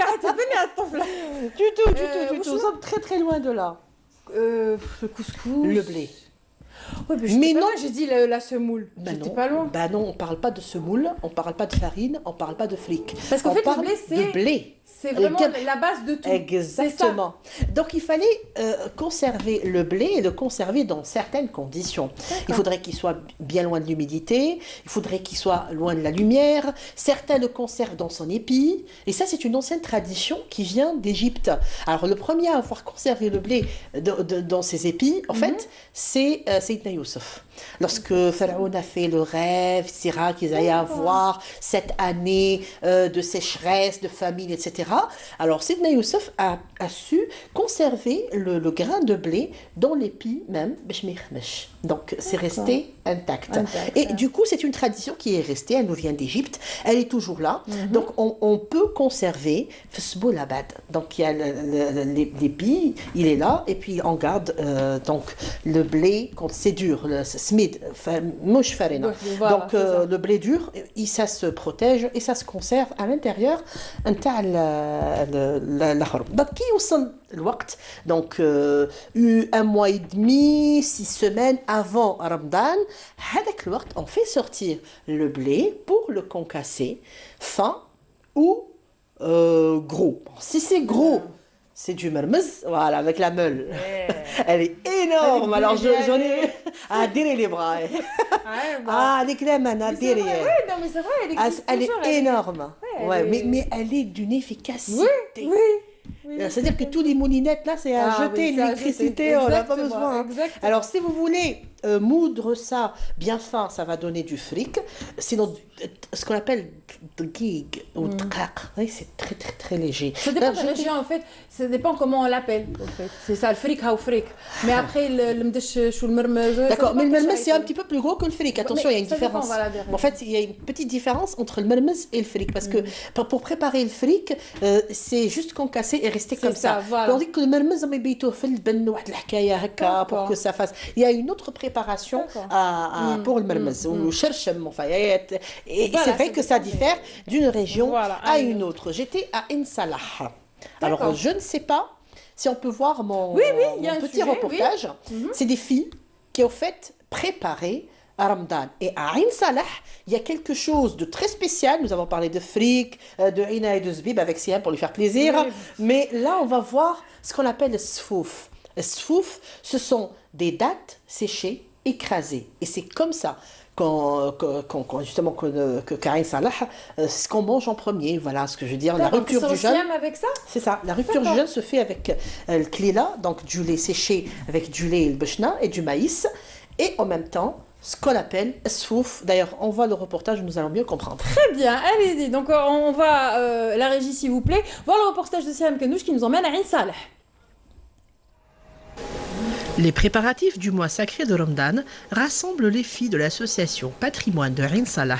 du tout. Nous sommes très très loin de là. Le couscous. Le blé. Ouais, mais non, j'ai dit la semoule. J'étais pas loin. Bah non, on parle pas de semoule, on parle pas de farine, on parle pas de fric. Parce qu'en fait, le blé, c'est vraiment la base de tout. Exactement. Donc il fallait conserver le blé et le conserver dans certaines conditions. Il faudrait qu'il soit bien loin de l'humidité, il faudrait qu'il soit loin de la lumière. Certains le conservent dans son épi. Et ça, c'est une ancienne tradition qui vient d'Égypte. Alors le premier à avoir conservé le blé dans ses épis, en fait, c'est Sayyidina Youssef. Lorsque Pharaon a fait le rêve, qu'ils allaient avoir cette année de sécheresse, de famine, etc. Alors Sayyidina Youssef a su conserver le grain de blé dans l'épi même, donc c'est resté intact. Et du coup, c'est une tradition qui est restée, elle nous vient d'Égypte, elle est toujours là. Donc on peut conserver Fsboulabad. Donc il y a l'épi, il est là, et puis on garde donc le blé quand c'est dur, le smid, mouche farina. Donc le blé dur, ça se protège et ça se conserve à l'intérieur. Donc un mois et demi, 6 semaines avant Ramadan, on fait sortir le blé pour le concasser fin ou gros. Si c'est gros, c'est du mermez, voilà, avec la meule. Elle est énorme, alors j'en ai à tirer les bras. Les crèmes, à tirer. Non, mais c'est vrai, elle est énorme. Mais elle est d'une efficacité. C'est-à-dire que tous les moulinettes, là, c'est à jeter l'électricité, on n'a pas besoin. Alors, si vous voulez moudre ça bien fin, ça va donner du fric. Sinon, ce qu'on appelle gig ou c'est très très très léger. Ça dépend de la région, en fait. Ça dépend comment on l'appelle. En fait. C'est ça, le fric ou fric. Mais après, le mdèche ou le mermez. D'accord, mais le mermez, c'est un petit peu plus gros que le fric. Attention, il y a une différence. En fait, il y a une petite différence entre le mermez et le fric. Parce que pour préparer le fric, c'est juste concasser et rester comme ça. Tandis que le mermez, pour que ça fasse. Il y a une autre préparation pour le mermez. Ou cherchem, enfin. Et c'est vrai que ça diffère d'une région à une autre. J'étais à Insalah. Alors, je ne sais pas si on peut voir mon petit reportage. C'est des filles qui ont fait préparer à Ramadan. Et à Insalah, il y a quelque chose de très spécial. Nous avons parlé de fric, de ina et de zbib avec Siam pour lui faire plaisir. Mais là, on va voir ce qu'on appelle le sfouf. Le sfouf, ce sont des dattes séchées, écrasées. Et c'est comme ça que Karin Salah, ce qu'on mange en premier, voilà ce que je veux dire. La rupture du jeûne, avec ça, c'est ça. La rupture du jeûne se fait avec le klila, donc du lait séché avec du lait et le bechna et du maïs, et en même temps ce qu'on appelle souf. D'ailleurs, on voit le reportage, nous allons mieux comprendre. Très bien, allez-y. Donc on va, la régie s'il vous plaît, voir le reportage de Siam Kenouch qui nous emmène à Ain Salah. Les préparatifs du mois sacré de Ramadan rassemblent les filles de l'association Patrimoine de Ain Salah.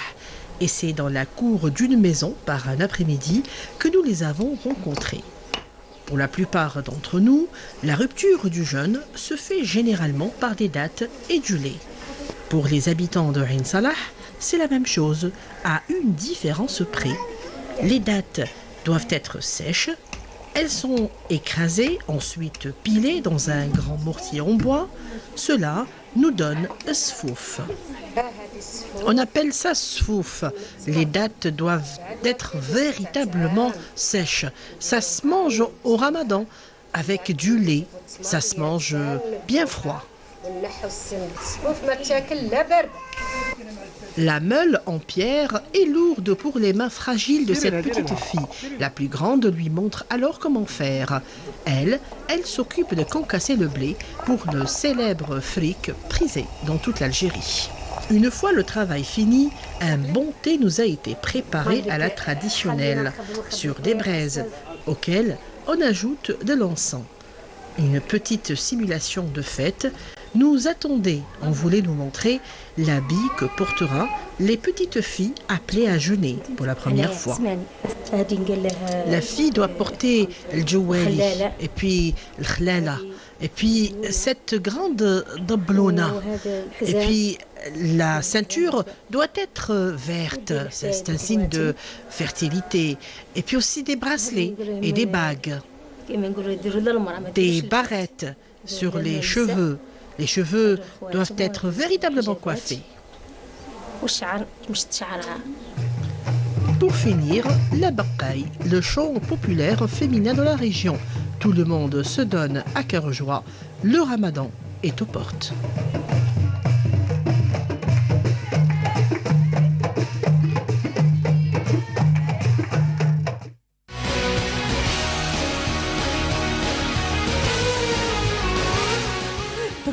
Et c'est dans la cour d'une maison, par un après-midi, que nous les avons rencontrées. Pour la plupart d'entre nous, la rupture du jeûne se fait généralement par des dattes et du lait. Pour les habitants de Ain Salah, c'est la même chose, à une différence près. Les dattes doivent être sèches, elles sont écrasées, ensuite pilées dans un grand mortier en bois. Cela nous donne sfouf. On appelle ça sfouf. Les dattes doivent être véritablement sèches. Ça se mange au ramadan avec du lait. Ça se mange bien froid. La meule en pierre est lourde pour les mains fragiles de cette petite fille. La plus grande lui montre alors comment faire. Elle s'occupe de concasser le blé pour le célèbre fric prisé dans toute l'Algérie. Une fois le travail fini, un bon thé nous a été préparé à la traditionnelle, sur des braises, auxquelles on ajoute de l'encens. Une petite simulation de fête nous attendait. On voulait nous montrer l'habit que portera les petites filles appelées à jeûner pour la première fois. La fille doit porter le djouali et puis le khlala et puis cette grande doblona et puis la ceinture doit être verte, c'est un signe de fertilité, et puis aussi des bracelets et des bagues, des barrettes sur les cheveux. Les cheveux doivent être véritablement coiffés. Pour finir, la baqaï, le chant populaire féminin de la région. Tout le monde se donne à cœur joie. Le ramadan est aux portes.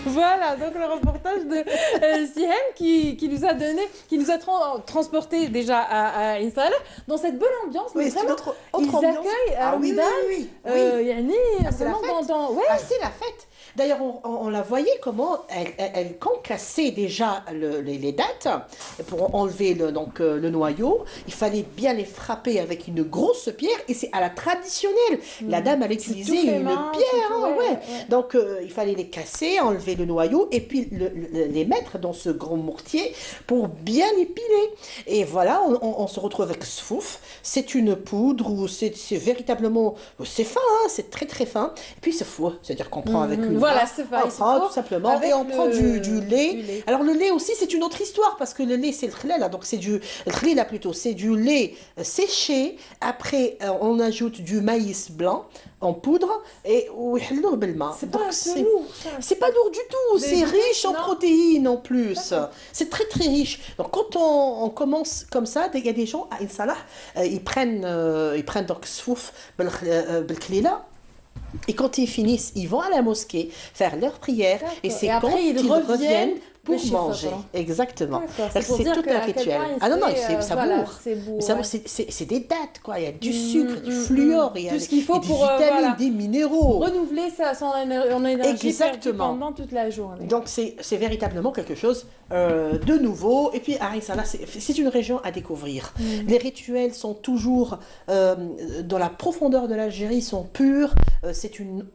Voilà, donc le reportage de Sihem qui nous a donné, qui nous a transporté déjà à Ain Salah dans cette bonne ambiance. Oui, vraiment, autre ils ambiance. accueillent Oui. c'est la fête. Ouais. C'est la fête. D'ailleurs, on la voyait comment elle concassait déjà les dattes pour enlever le noyau. Il fallait bien les frapper avec une grosse pierre et c'est à la traditionnelle. La dame, elle utilisait une pierre. Donc, il fallait les casser, enlever le noyau et puis les mettre dans ce grand mortier pour bien les piler. Et voilà, on se retrouve avec sfouf. C'est une poudre ou c'est véritablement... C'est fin, hein, c'est très très fin. Et puis c'est fou, c'est-à-dire qu'on prend avec une... Voilà, c'est pas tout simplement. Et on prend du lait. Alors le lait aussi, c'est une autre histoire parce que le lait, c'est le khlala, donc c'est du lait séché. Après, on ajoute du maïs blanc en poudre et c'est pas lourd. C'est pas lourd du tout. C'est riche en protéines en plus. C'est très très riche. Donc quand on commence comme ça, il y a des gens à Ain Salah, ils prennent donc sfouf بالكليلة. Et quand ils finissent, ils vont à la mosquée faire leur prière et c'est quand ils reviennent pour manger. Exactement. C'est tout un rituel. Ah non, ça bourre. C'est des dattes, quoi. Il y a du sucre, du fluor, il y a tout ce qu'il faut des pour vitamines, des minéraux. Renouveler son énergie Exactement. pendant toute la journée. Donc c'est véritablement quelque chose de nouveau. Et puis à Ain Salah, c'est une région à découvrir. Les rituels sont toujours dans la profondeur de l'Algérie, sont purs. C'est d'une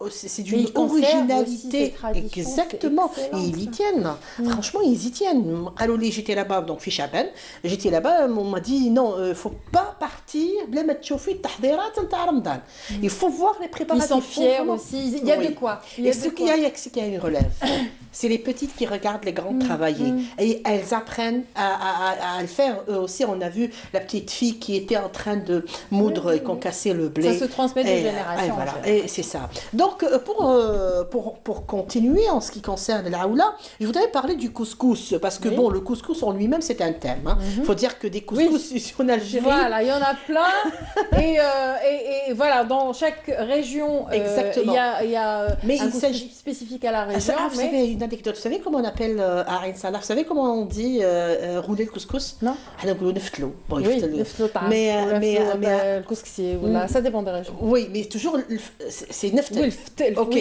originalité. Exactement. Et ils y tiennent. Franchement, ils y tiennent. Alors, j'étais là-bas, donc Fichaben. J'étais là-bas, on m'a dit non, il ne faut pas partir. Il faut voir les préparatifs. Ils sont fiers aussi. Il y a de quoi. Et ce qu'il y a, c'est qu'il y a une relève. C'est les petites qui regardent les grands travailler. Et elles apprennent à le faire. Eux aussi, on a vu la petite fille qui était en train de moudre et concasser le blé. Ça se transmet de génération. Voilà. Et c'est ça. Donc, pour continuer en ce qui concerne l'Aoula, je voudrais parler du couscous. Parce que, bon, le couscous en lui-même, c'est un thème. Il faut dire que des couscous en Algérie... Voilà, il y en a plein. et voilà, dans chaque région, il y a un couscous spécifique à la région. Vous savez, une anecdote. Vous savez comment on appelle à Ain Salah? Vous savez comment on dit rouler le couscous? Non. Mais le couscousier, ça dépend des régions. Oui, mais toujours, c'est neftel. Ok.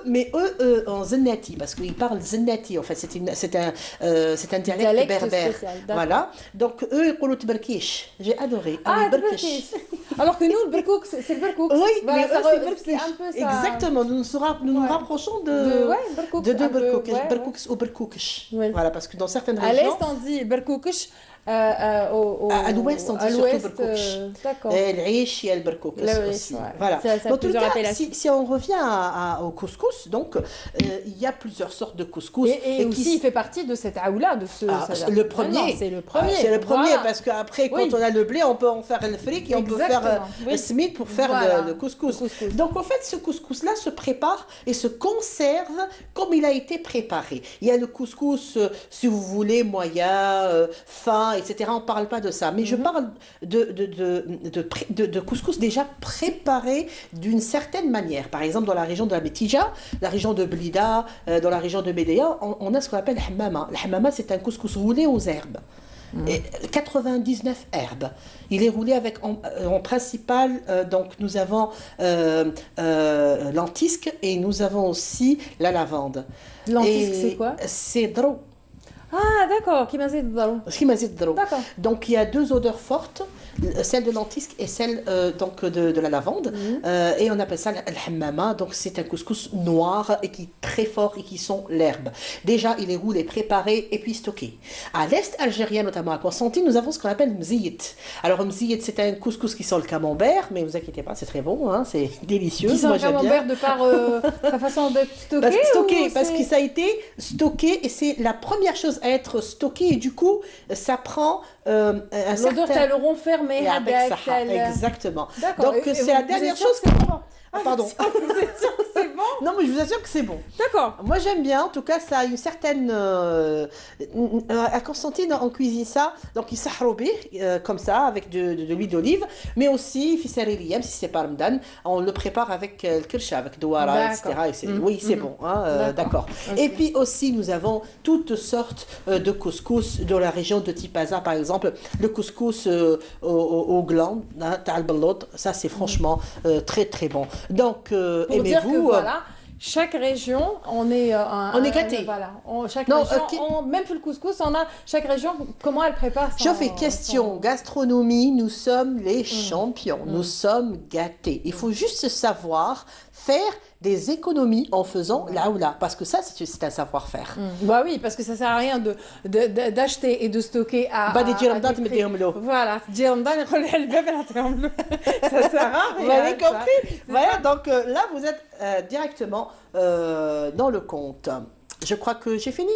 Mais eux, en zennati, parce qu'ils parlent zennati, en fait, c'est un dialecte berbère. Voilà. Donc, eux, ils parlent tberkish. J'ai adoré. Ah, tberkish. Alors que nous, le berkouk, c'est le berkouk. Oui, voilà, mais ça eux, c'est un peu ça. Exactement, nous nous rapprochons de deux berkouks ou berkoukish. Voilà, parce que dans certaines à régions... À l'est, on dit berkoukish. À l'ouest, on dit surtout berkoukish. D'accord. Et l'rish, il y a le berkoukish aussi. Voilà. Dans tous les cas, si on revient au couscous, donc, il y a plusieurs sortes de couscous. Et aussi, il fait partie de cette aoula, de ce... Le premier. C'est le premier. C'est le premier, parce qu'après, quand on a le blé, on peut en faire le fric et on peut faire le smid pour faire le couscous. Donc, en fait, ce couscous-là se prépare et se conserve comme il a été préparé. Il y a le couscous, si vous voulez, moyen, fin, etc. On ne parle pas de ça. Mais je parle de couscous déjà préparé d'une certaine manière. Par exemple, dans la région de la Bétija, la région de Blida, dans la région de Médéa, on a ce qu'on appelle le hammama. Le hammama, c'est un couscous roulé aux herbes. Et 99 herbes. Il est roulé avec en principal, donc nous avons l'antisque et nous avons aussi la lavande. L'antisque, c'est quoi? C'est drou. Ah, d'accord, kimazid drou. Kimazid drou. D'accord. Donc il y a deux odeurs fortes, celle de l'antisque et celle donc de la lavande. Et on appelle ça le hammama. Donc c'est un couscous noir et qui est très fort et qui sent l'herbe. Déjà, il est roulé, préparé et puis stocké. À l'est algérien, notamment à Constantine, nous avons ce qu'on appelle mziyit. Alors mziyit, c'est un couscous qui sent le camembert, mais ne vous inquiétez pas, c'est très bon, hein, c'est délicieux. Qui sent le camembert de par sa façon d'être stocké? Parce que ça a été stocké et c'est la première chose à être stocké et du coup, ça prend un certain... L'odeur, t'as le rond fermé. Exactement. Donc c'est la dernière chose que... Pardon. Vous êtes sûr que c'est bon? Non, mais je vous assure que c'est bon. D'accord. Moi, j'aime bien. En tout cas, ça a une certaine... à Constantine, on cuisine ça. Donc, il s'ahrobi, comme ça, avec de l'huile d'olive. Mais aussi, fissariliyam, si c'est pas Ramadan, on le prépare avec le kirsha, avec douara, etc. Oui, c'est bon. Hein, d'accord. Okay. Et puis aussi, nous avons toutes sortes de couscous dans la région de Tipaza, par exemple. Le couscous au gland, hein, ça, c'est franchement très, très bon. Donc, aimez-vous... Voilà, chaque région, on est gâté. Voilà, chaque région, même pour le couscous, chaque région, comment elle prépare ça. Je fais question gastronomie, nous sommes les champions, nous sommes gâtés. Il faut juste savoir faire des économies en faisant là ou là, parce que ça, c'est un savoir-faire. Bah oui, parce que ça sert à rien d'acheter et de stocker à... Bah, des djirmdan, tu mets l'eau. Voilà, djirmdan, ça sert à rien. Vous avez compris? Voilà, donc là, vous êtes directement dans le compte. Je crois que j'ai fini,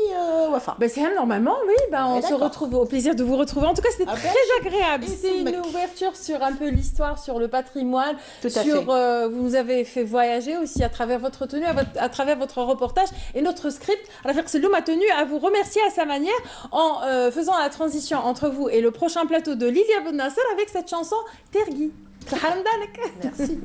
Wafa. Ben c'est normalement, oui. Ben on se retrouve, au plaisir de vous retrouver. En tout cas, c'était très agréable. C'est une ouverture sur un peu l'histoire, sur le patrimoine. Tout à fait. Vous nous avez fait voyager aussi à travers votre tenue, à travers votre reportage et notre script. Alors, Seloum a tenu à vous remercier à sa manière en faisant la transition entre vous et le prochain plateau de Lydia Ben Nasser avec cette chanson Tergui. Merci.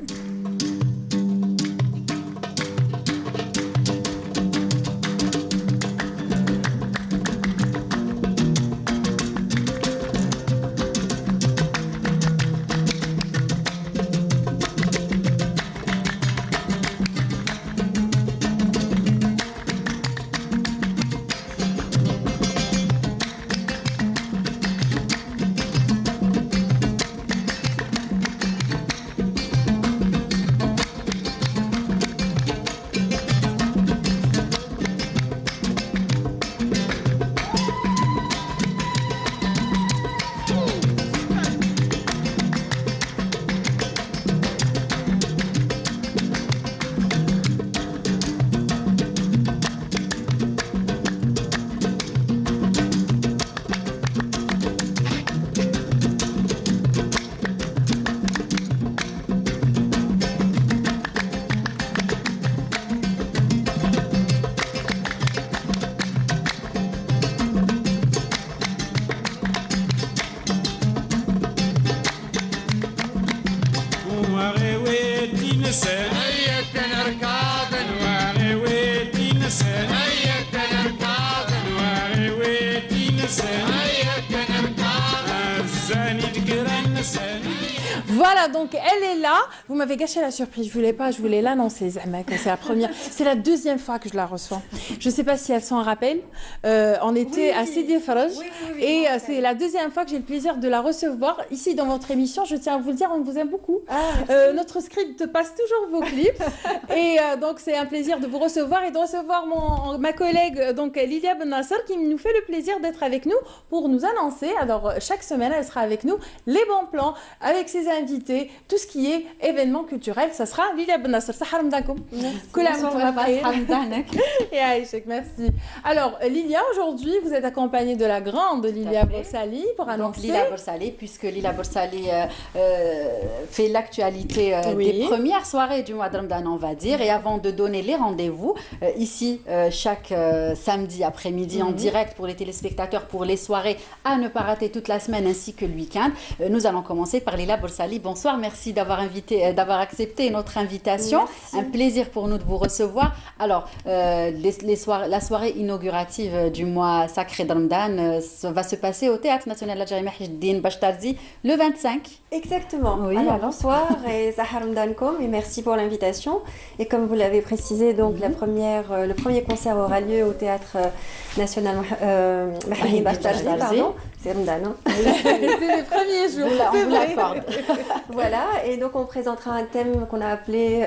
Voilà, donc elle est là. Vous m'avez gâché la surprise. Je voulais pas, je voulais l'annoncer. C'est la première. C'est la deuxième fois que je la reçois. Je ne sais pas si elle s'en rappelle. On était à Sidi Faraj et c'est la deuxième fois que j'ai le plaisir de la recevoir ici dans votre émission. Je tiens à vous le dire, on vous aime beaucoup. Notre script passe toujours vos clips et donc c'est un plaisir de vous recevoir et de recevoir ma collègue donc Lilia Ben Nasser qui nous fait le plaisir d'être avec nous pour nous annoncer. Alors chaque semaine elle sera avec nous les bons plans avec ses invités, tout ce qui est événement culturel, ça sera Lilia Ben Nasser. Merci. Alors Lilia, aujourd'hui vous êtes accompagnée de la grande Lilia Borsali pour annoncer. Lilia Borsali, puisque Lilia Borsali fait l'actualité des premières soirées du mois de Ramadan, on va dire. Et avant de donner les rendez-vous, ici, chaque samedi après-midi en direct pour les téléspectateurs, pour les soirées à ne pas rater toute la semaine ainsi que le week-end, nous allons commencer par Lilia Borsali. Bonsoir, merci d'avoir accepté notre invitation. Merci. Un plaisir pour nous de vous recevoir. Alors, la soirée inaugurative du mois sacré de Ramadan va se passer au Théâtre National Algérien Mahijdine Bachtarzi le 25. Exactement. Oui, alors, bonsoir et Zahar Ramadankom et merci pour l'invitation. Et comme vous l'avez précisé, donc le premier concert aura lieu au Théâtre National Mahijdine Bachtarzi, pardon. C'est Ramadan. C'est les premiers jours. On vous l'accorde. Voilà, et donc on présentera un thème qu'on a appelé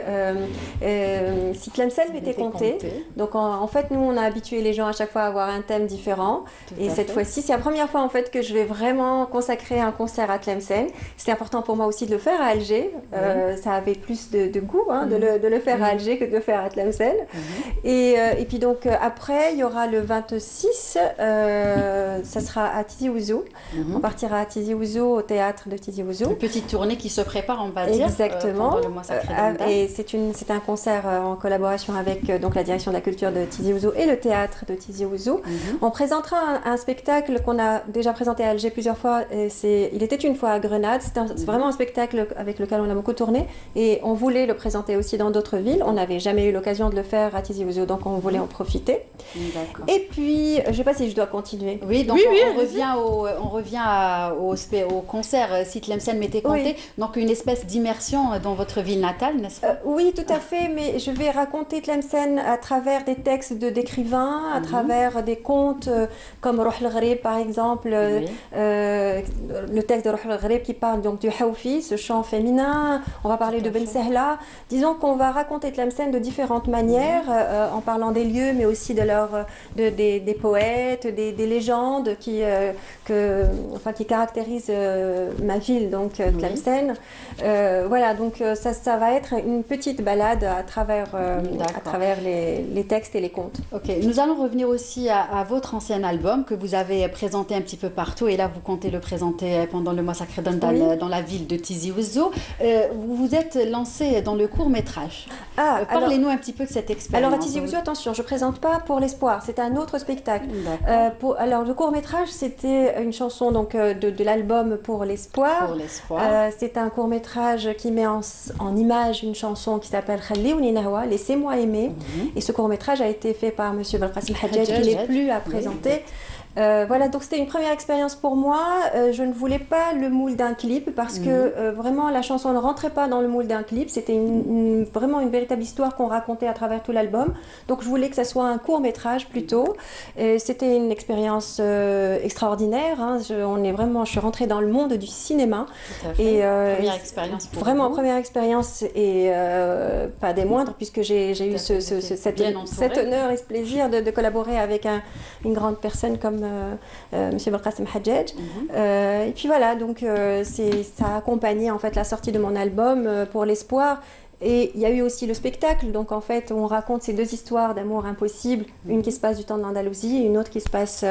Si Tlemcen m'était compté. Donc en fait, nous, on a habitué les gens à chaque fois à avoir un thème différent. Et cette fois-ci, c'est la première fois en fait que je vais vraiment consacrer un concert à Tlemcen. C'était important pour moi aussi de le faire à Alger. Ça avait plus de goût de le faire à Alger que de le faire à Tlemcen. Et puis donc après, il y aura le 26, ça sera à Tizi Ouzou. On partira à Tizi Ouzou, au théâtre de Tizi Ouzou. Une petite tournée qui se prépare, on va dire. Exactement. Pendant le mois sacré de Ramadan. Et c'est un concert en collaboration avec donc la direction de la culture de Tizi Ouzou et le théâtre de Tizi Ouzou. On présentera un spectacle qu'on a déjà présenté à Alger plusieurs fois. Il était une fois à Grenade. C'est vraiment un spectacle avec lequel on a beaucoup tourné et on voulait le présenter aussi dans d'autres villes. On n'avait jamais eu l'occasion de le faire à Tizi Ouzou, donc on voulait en profiter. Et puis, je ne sais pas si je dois continuer. Oui, donc on revient au concert Si Tlemcen m'était compté. Donc une espèce d'immersion dans votre ville natale, n'est-ce pas? Oui, tout à fait, mais je vais raconter Tlemcen à travers des textes d'écrivains, à travers des contes comme Roh el-Ghrib par exemple, le texte de Roh el-Ghrib qui parle donc du Hawfi, ce chant féminin. On va parler de Ben Sehla. Disons qu'on va raconter Tlemcen de différentes manières, en parlant des lieux, mais aussi des poètes, des légendes qui caractérisent ma ville, donc Tlemcen. Voilà, donc ça va être une petite balade à travers les textes et les contes. Ok, nous allons revenir aussi à votre ancien album que vous avez présenté un petit peu partout et là vous comptez le présenter pendant le mois sacré de Ramadan dans la ville de Tizi Ouzou. Vous vous êtes lancé dans le court-métrage. Parlez-nous un petit peu de cette expérience. Alors à Tizi Ouzou, attention, je ne présente pas Pour l'Espoir, c'est un autre spectacle. Alors le court-métrage, c'était une chanson donc, de l'album Pour l'Espoir. C'est un court-métrage qui met en image une chanson qui s'appelle Khaliouni Nahwa, Laissez-moi aimer. Et ce court-métrage a été fait par M. Belkacem Hadjadj, qui n'est plus à présenter. Voilà, donc c'était une première expérience pour moi. Je ne voulais pas le moule d'un clip parce que vraiment la chanson ne rentrait pas dans le moule d'un clip. C'était vraiment une véritable histoire qu'on racontait à travers tout l'album. Donc je voulais que ça soit un court métrage plutôt. C'était une expérience extraordinaire. Je suis rentrée dans le monde du cinéma. Première expérience pour vraiment vous. Première expérience et pas des moindres puisque j'ai eu cet honneur et ce plaisir de collaborer avec une grande personne comme M. Belkacem Hadjadj. Et puis voilà, donc ça a accompagné en fait la sortie de mon album Pour l'Espoir. Et il y a eu aussi le spectacle, donc en fait on raconte ces deux histoires d'amour impossible, une qui se passe du temps de l'Andalousie et une autre qui se passe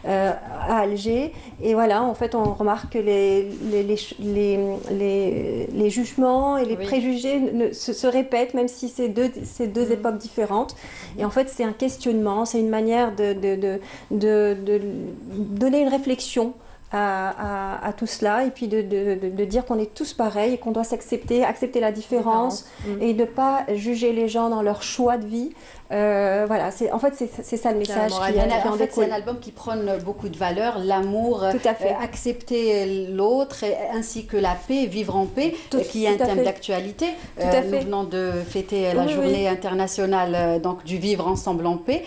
à Alger. Et voilà, en fait on remarque que les jugements et les préjugés se répètent, même si c'est deux époques différentes. Et en fait c'est un questionnement, c'est une manière de donner une réflexion à tout cela et puis de dire qu'on est tous pareils et qu'on doit s'accepter, accepter la différence et de ne pas juger les gens dans leur choix de vie. Voilà, en fait, c'est ça le message qui en fait, c'est un album qui prône beaucoup de valeurs, l'amour, accepter l'autre, ainsi que la paix, vivre en paix, qui est un thème d'actualité. Nous venons de fêter la journée internationale donc, du vivre ensemble en paix,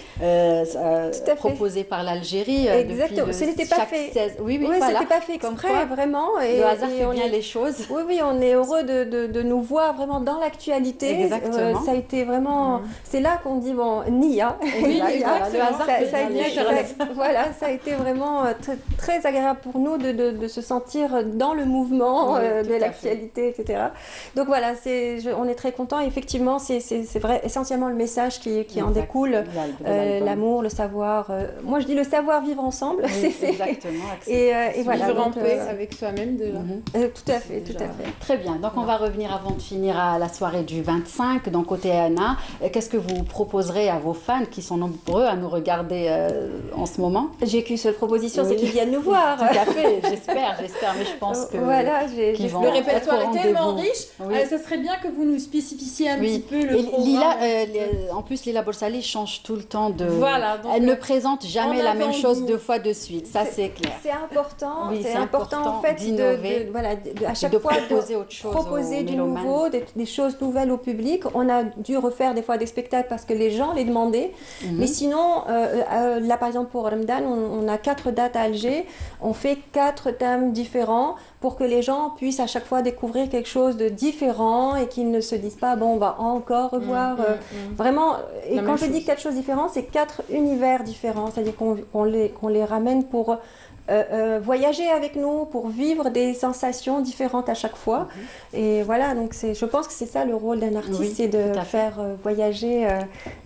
proposée par l'Algérie. Exactement, ce n'était pas fait. 16... Oui, voilà. C'était pas fait exprès, vraiment. Et le hasard fait bien les choses. Oui, on est heureux de nous voir vraiment dans l'actualité. Exactement. Ça a été vraiment... C'est là qu'on dit bon, Nia. Oui, le hasard ça a été vraiment très agréable pour nous de se sentir dans le mouvement de l'actualité, etc. Donc voilà, on est très contents. Effectivement, c'est vrai, essentiellement le message qui en découle, l'amour, le savoir. Moi, je dis le savoir vivre ensemble. Exactement. Et voilà. Vivre en paix avec soi-même. Tout à fait. Très bien. Donc on va revenir avant de finir à la soirée du 25. Donc côté Anna, qu'est-ce que vous proposerez à vos fans qui sont nombreux à nous regarder en ce moment? J'ai qu'une seule proposition, c'est qu'ils viennent nous voir. Tout à fait, j'espère, mais je pense que le répertoire est tellement riche, ce serait bien que vous nous spécifiez un petit peu le programme. En plus, Lila Borsali change tout le temps de... Voilà, donc elle ne présente jamais la même chose 2 fois de suite, ça c'est clair. C'est important, c'est important en fait d'innover, à chaque fois proposer autre chose, proposer du nouveau, des choses nouvelles au public. On a dû refaire des fois des spectacles parce que les gens les demandaient. Mais sinon, là par exemple pour Ramadan, on a 4 dates à Alger. On fait 4 thèmes différents pour que les gens puissent à chaque fois découvrir quelque chose de différent et qu'ils ne se disent pas bon, on va encore revoir vraiment. Et quand je dis 4 choses différentes, c'est 4 univers différents, c'est-à-dire qu'on les ramène pour voyager avec nous, pour vivre des sensations différentes à chaque fois. Et voilà, donc je pense que c'est ça le rôle d'un artiste, c'est de faire voyager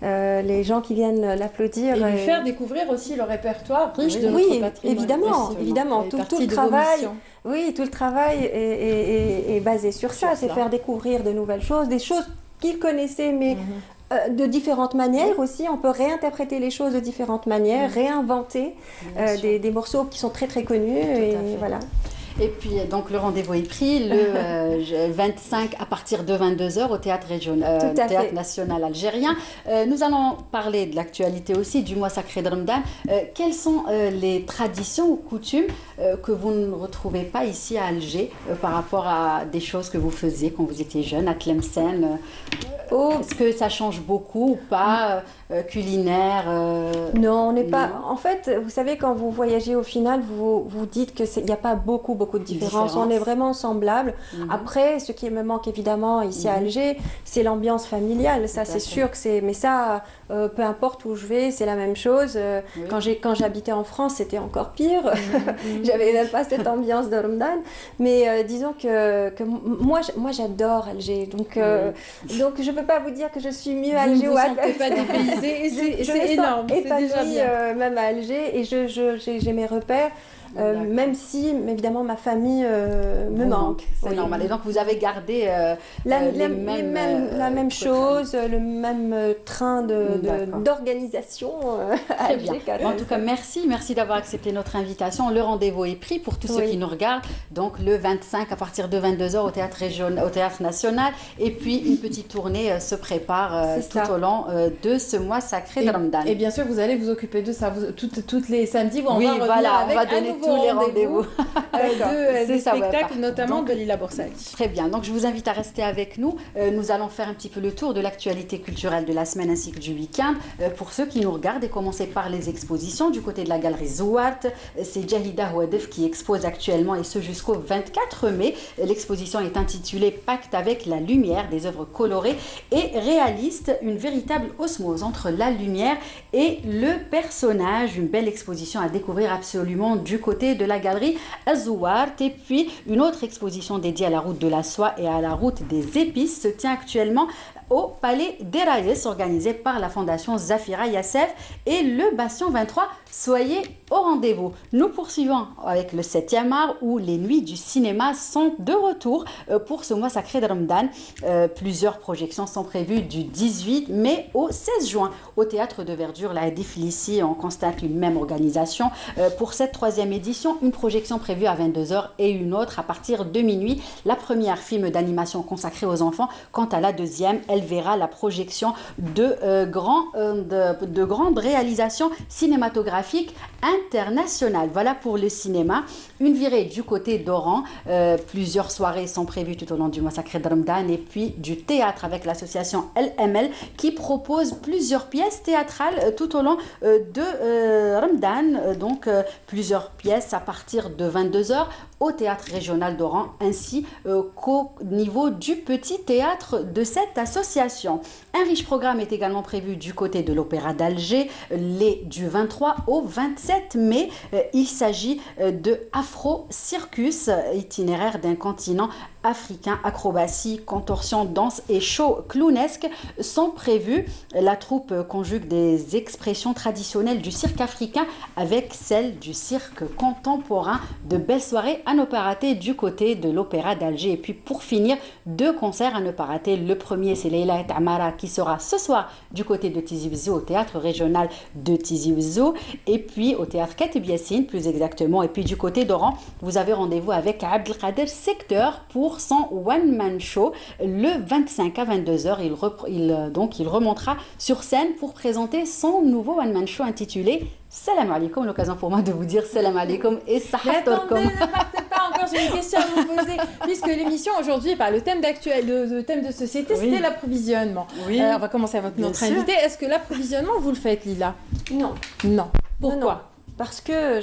les gens qui viennent l'applaudir. Et lui faire découvrir aussi le répertoire riche de notre patrimoine. Évidemment. Tout le travail. Oui, tout le travail est basé sur ça, c'est faire découvrir de nouvelles choses, des choses qu'ils connaissaient, mais de différentes manières aussi. On peut réinterpréter les choses de différentes manières, réinventer des morceaux qui sont très très connus. Voilà. Et puis, donc, le rendez-vous est pris le 25 à partir de 22h au Théâtre National Algérien. Nous allons parler de l'actualité aussi, du mois sacré de Ramadan. Quelles sont les traditions ou coutumes que vous ne retrouvez pas ici à Alger par rapport à des choses que vous faisiez quand vous étiez jeune, à Tlemcen? Est-ce que ça change beaucoup ou pas, culinaire Non, on n'est pas... En fait, vous savez, quand vous voyagez au final, vous dites qu'il n'y a pas beaucoup de différences. On est vraiment semblables. Après, ce qui me manque évidemment ici à Alger, c'est l'ambiance familiale. Ça, c'est sûr que c'est... Mais ça, peu importe où je vais, c'est la même chose. Quand j'habitais en France, c'était encore pire. J'avais même pas cette ambiance de Ramadan. Mais disons que moi j'adore Alger. Donc je peux pas vous dire que je suis mieux à Alger ou à Alger. Pas dépaysée, et c'est énorme. C'est déjà bien. Même à Alger, et j'ai mes repères. Même si, évidemment, ma famille me manque. C'est normal. Et donc, vous avez gardé la même chose, le même train d'organisation. Très bien. En tout cas, merci d'avoir accepté notre invitation. Le rendez-vous est pris pour tous ceux qui nous regardent. Donc, le 25 à partir de 22h au Théâtre National. Et puis, une petite tournée se prépare tout au long de ce mois sacré de Ramadan. Et bien sûr, vous allez vous occuper de ça. Toutes les samedis, on va donner tous les rendez-vous des spectacles, notamment de Lila Borsali. Très bien, donc je vous invite à rester avec nous. Nous allons faire un petit peu le tour de l'actualité culturelle de la semaine ainsi que du week-end. Pour ceux qui nous regardent, et commencer par les expositions du côté de la galerie Zouart. C'est Jahida Houadef qui expose actuellement, et ce jusqu'au 24 mai. L'exposition est intitulée Pacte avec la lumière, des œuvres colorées et réalistes, une véritable osmose entre la lumière et le personnage. Une belle exposition à découvrir absolument du côté de la galerie Azouart. Et puis une autre exposition dédiée à la route de la soie et à la route des épices se tient actuellement au Palais des Raïs, organisé par la Fondation Zafira Yassef et le Bastion 23. Soyez au rendez-vous. Nous poursuivons avec le 7e art où les nuits du cinéma sont de retour pour ce mois sacré de Ramadan. Plusieurs projections sont prévues du 18 mai au 16 juin. Au Théâtre de Verdure, la Filici, on constate une même organisation. Pour cette 3e édition, une projection prévue à 22h et une autre à partir de minuit. La première film d'animation consacrée aux enfants. Quant à la deuxième, elle verra la projection de grandes réalisations cinématographiques internationales. Voilà pour le cinéma. Une virée du côté d'Oran. Plusieurs soirées sont prévues tout au long du mois sacré de Ramadan et puis du théâtre avec l'association LML qui propose plusieurs pièces théâtrales tout au long de Ramadan. Donc plusieurs pièces à partir de 22h au théâtre régional d'Oran ainsi qu'au niveau du petit théâtre de cette association. Un riche programme est également prévu du côté de l'Opéra d'Alger du 23 au 27 mai. Il s'agit de Afro Circus, itinéraire d'un continent africain. Acrobatie, contorsion, danse et show clownesque sont prévus. La troupe conjugue des expressions traditionnelles du cirque africain avec celles du cirque contemporain. De belles soirées à ne pas rater du côté de l'Opéra d'Alger. Et puis pour finir, 2 concerts à ne pas rater. Le premier, c'est Leila et Amara qui sera ce soir du côté de Tizi Ouzou au théâtre régional de Tizi Ouzou et puis au théâtre Kateb Yassine plus exactement. Et puis du côté d'Oran, vous avez rendez-vous avec Abdelkader Secteur pour son one-man show le 25 à 22h. Il remontera sur scène pour présenter son nouveau one-man show intitulé Salam alaikum, l'occasion pour moi de vous dire salam alaikum et sahatorkum. Attendez, ne partez pas encore, j'ai une question à vous poser. Puisque l'émission aujourd'hui, le thème le thème de société, c'était l'approvisionnement. Oui. On va commencer avec notre invité. Est-ce que l'approvisionnement, vous le faites, Lila? Non. Non. Pourquoi? Non. Parce que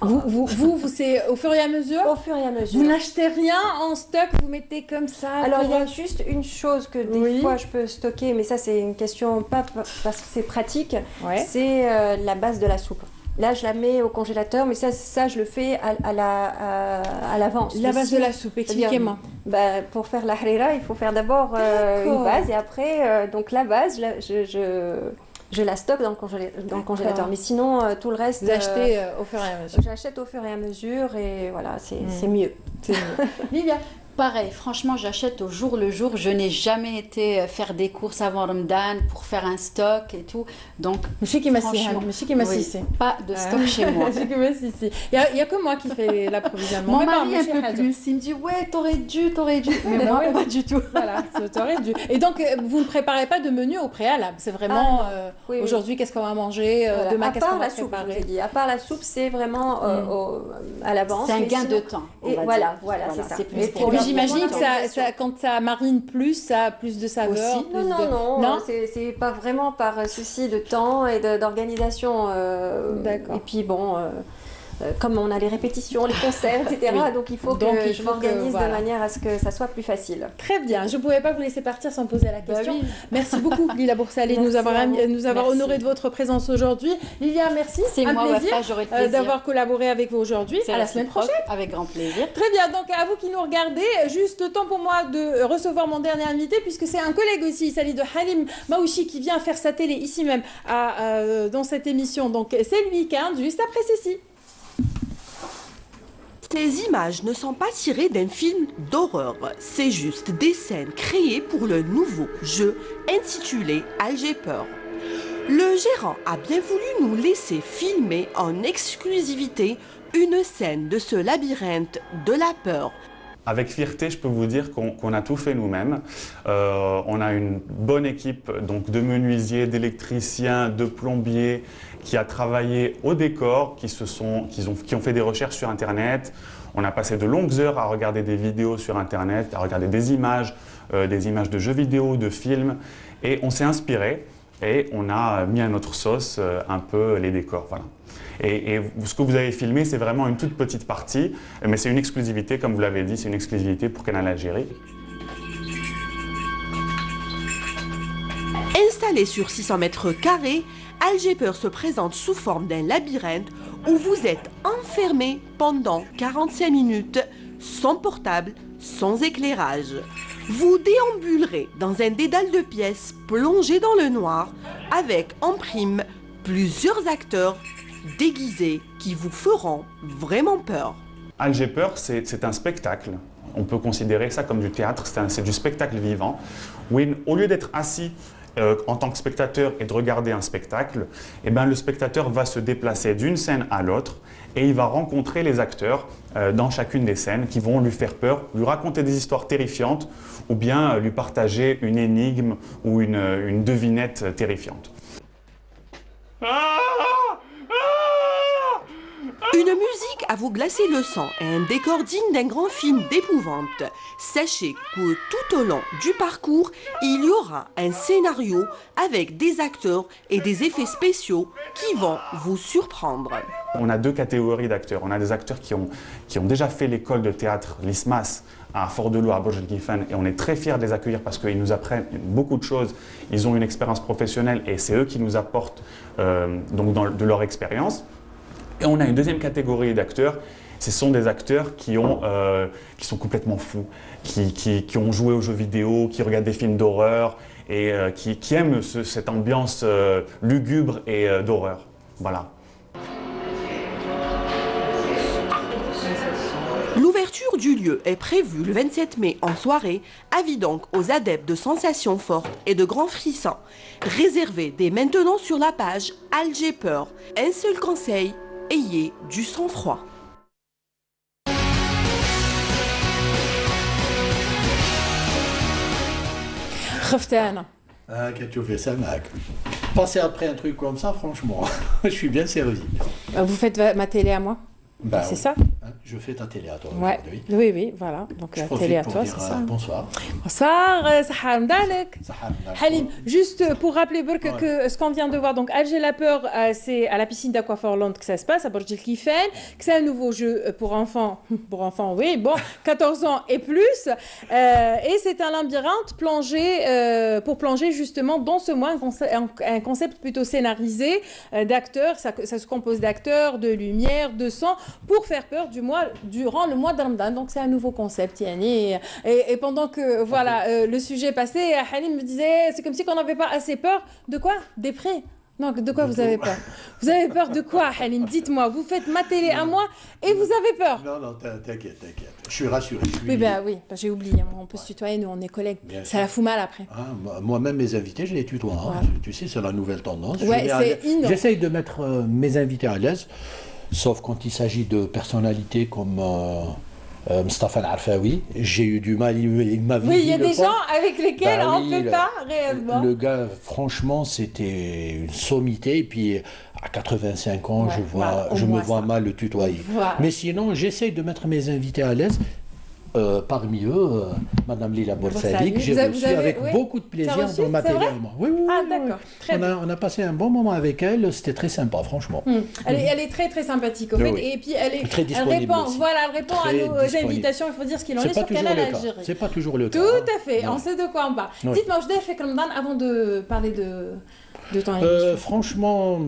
vous c'est au fur et à mesure? Au fur et à mesure. Vous n'achetez rien en stock, vous mettez comme ça? Alors il y a juste une chose que des fois je peux stocker, mais ça c'est une question pas parce que c'est pratique, c'est la base de la soupe. Là, je la mets au congélateur, mais ça je le fais à l'avance. La base de la soupe, expliquez-moi. Pour faire la harira, il faut faire d'abord une base et après, donc la base, je la stocke dans le congélateur. Mais sinon, tout le reste... Vous achetez au fur et à mesure? J'achète au fur et à mesure et voilà, c'est mieux. Livia? Pareil, franchement, j'achète au jour le jour. Je n'ai jamais été faire des courses avant Ramadan pour faire un stock et tout. Donc, pas de stock chez moi. Il y a que moi qui fais l'approvisionnement. Mon mari un peu plus. Il me dit ouais, t'aurais dû. Mais moi, pas du tout. Voilà, t'aurais dû. Et donc, vous ne préparez pas de menu au préalable. C'est vraiment aujourd'hui, qu'est-ce qu'on va manger, demain, qu'est-ce qu'on va préparer. À part la soupe, c'est vraiment à l'avance. C'est un gain de temps. Et voilà, c'est ça. C'est plus j'imagine que quand ça marine plus, ça a plus de saveur. Aussi. Non, c'est pas vraiment par souci de temps et d'organisation. D'accord. Et puis bon, comme on a les répétitions, les concerts, etc. Donc il faut que je m'organise de manière à ce que ça soit plus facile. Très bien. Je ne pouvais pas vous laisser partir sans poser la question. Merci beaucoup, Lila Boursaleh, de nous avoir honoré de votre présence aujourd'hui. Lilia, merci. C'est un plaisir d'avoir collaboré avec vous aujourd'hui. À la semaine prochaine. Avec grand plaisir. Très bien. Donc à vous qui nous regardez, juste temps pour moi de recevoir mon dernier invité puisque c'est un collègue aussi. Il s'agit de Halim Maouchi qui vient faire sa télé ici même dans cette émission. Donc c'est le week-end juste après ceci. Ces images ne sont pas tirées d'un film d'horreur, c'est juste des scènes créées pour le nouveau jeu intitulé Alger Peur. Le gérant a bien voulu nous laisser filmer en exclusivité une scène de ce labyrinthe de la peur. Avec fierté, je peux vous dire qu'on a tout fait nous-mêmes. On a une bonne équipe donc de menuisiers, d'électriciens, de plombiers qui a travaillé au décor, qui ont fait des recherches sur Internet. On a passé de longues heures à regarder des vidéos sur Internet, à regarder des images de jeux vidéo, de films. Et on s'est inspiré et on a mis à notre sauce un peu les décors. Voilà. Et ce que vous avez filmé, c'est vraiment une toute petite partie, mais c'est une exclusivité, comme vous l'avez dit, c'est une exclusivité pour Canal Algérie. Installé sur 600 mètres carrés, Alger Peur se présente sous forme d'un labyrinthe où vous êtes enfermé pendant 45 minutes, sans portable, sans éclairage. Vous déambulerez dans un dédale de pièces plongé dans le noir avec en prime plusieurs acteurs déguisés qui vous feront vraiment peur. Alger Peur, c'est un spectacle. On peut considérer ça comme du théâtre, c'est du spectacle vivant, où au lieu d'être assis en tant que spectateur et de regarder un spectacle, eh ben, le spectateur va se déplacer d'une scène à l'autre et il va rencontrer les acteurs dans chacune des scènes qui vont lui faire peur, lui raconter des histoires terrifiantes ou bien lui partager une énigme ou une devinette terrifiante. Une musique à vous glacer le sang et un décor digne d'un grand film d'épouvante. Sachez que tout au long du parcours, il y aura un scénario avec des acteurs et des effets spéciaux qui vont vous surprendre. On a deux catégories d'acteurs. On a des acteurs qui ont déjà fait l'école de théâtre, l'ISMAS, à Fort-de-Loire, à Bourg-el-Guifan, et on est très fiers de les accueillir parce qu'ils nous apprennent beaucoup de choses. Ils ont une expérience professionnelle et c'est eux qui nous apportent de leur expérience. Et on a une deuxième catégorie d'acteurs, ce sont des acteurs qui sont complètement fous, qui ont joué aux jeux vidéo, qui regardent des films d'horreur et qui aiment cette ambiance lugubre et d'horreur. Voilà. L'ouverture du lieu est prévue le 27 mai en soirée. Avis donc aux adeptes de sensations fortes et de grands frissons. Réservez dès maintenant sur la page Alger Peur. Un seul conseil, ayez du sang-froid. خفتانة. Qu'est-ce que tu fais ça, Mac? Passer après un truc comme ça, franchement, je suis bien servi. Vous faites ma télé à moi? Ben, c'est ça? Je fais ta télé à toi ouais. aujourd'hui. Oui, voilà. Donc la télé à toi, c'est ça. Bonsoir. Bonsoir, Sahar Mdalek. Halim, juste pour rappeler Burke que ce qu'on vient de voir, donc Alger la peur, c'est à la piscine d'Aquaforland que ça se passe, à Bourg El Kifan, que c'est un nouveau jeu pour enfants, oui, bon, 14 ans et plus. Et c'est un labyrinthe pour plonger justement dans ce mois, un concept plutôt scénarisé d'acteurs. Ça se compose d'acteurs, de lumière, de son, pour faire peur durant le mois de Ramadan. Donc c'est un nouveau concept, Yani. Et pendant que voilà, le sujet passait, Halim me disait, c'est comme si on n'avait pas assez peur. De quoi? Des prêts. Non, de quoi vous avez peur? Vous avez peur de quoi, Halim? Dites-moi, vous faites ma télé à moi et vous avez peur? Non, t'inquiète. Je suis rassuré. Oui, j'ai oublié. On peut se tutoyer, nous, on est collègues. Ça la fout mal après. Moi-même, mes invités, je les tutoie. Hein. Tu sais, c'est la nouvelle tendance. Ouais, j'essaye de mettre mes invités à l'aise. Sauf quand il s'agit de personnalités comme Mustafa Al-Arfaoui. J'ai eu du mal, il m'a vu. Oui, il y a des gens avec lesquels on ne peut pas réellement. Le gars, franchement, c'était une sommité. Et puis, à 85 ans, je me vois mal le tutoyer. Voilà. Mais sinon, j'essaye de mettre mes invités à l'aise. Parmi eux, Madame Lila Borsali, que j'ai reçue avec beaucoup de plaisir dans ma télé. Oui, d'accord. Très bien. On a passé un bon moment avec elle, c'était très sympa, franchement. Elle est très très sympathique, au fait. Et puis elle répond à nos invitations, il faut dire ce qu'il en est sur Canal Algérie. C'est pas toujours le cas. Tout à fait, on sait de quoi on parle. Dites-moi, je fait comme Ramadan avant de parler de temps franchement,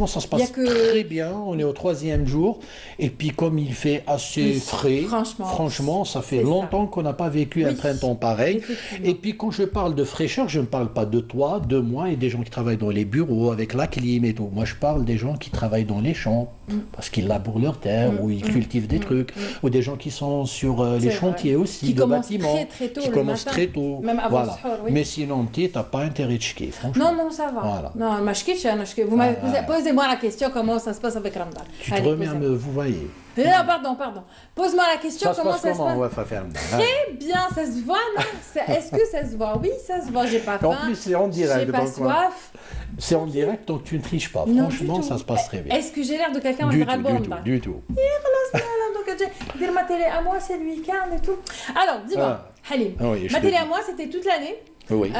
ça se passe très bien. On est au 3e jour. Et puis, comme il fait assez frais, franchement, ça fait longtemps qu'on n'a pas vécu un printemps pareil. Et puis, quand je parle de fraîcheur, je ne parle pas de toi, de moi et des gens qui travaillent dans les bureaux avec la clim et tout. Moi, je parle des gens qui travaillent dans les champs parce qu'ils labourent leur terre ou ils cultivent des trucs. Ou des gens qui sont sur les chantiers aussi, de bâtiments. Qui commencent très tôt. Même avant le soir, Mais sinon, tu n'as pas intérêt de chier, franchement. Non, ça va. Voilà. Non, vous m'avez posez-moi la question comment ça se passe avec Ramadan. Tu te remets à me vous voyez. Non, pardon. Pose-moi la question comment ça se passe. Très bien, ça se voit, non? Est-ce que ça se voit? Oui, ça se voit. J'ai pas faim. En plus, c'est en direct. J'ai pas soif. C'est en direct, donc tu ne triches pas. Franchement, ça se passe très bien. Est-ce que j'ai l'air de quelqu'un avec Du tout. Dire ma télé à moi, c'est le week-end et tout. Alors, dis-moi, Halim, ma télé à moi, c'était toute l'année. Oui. Tu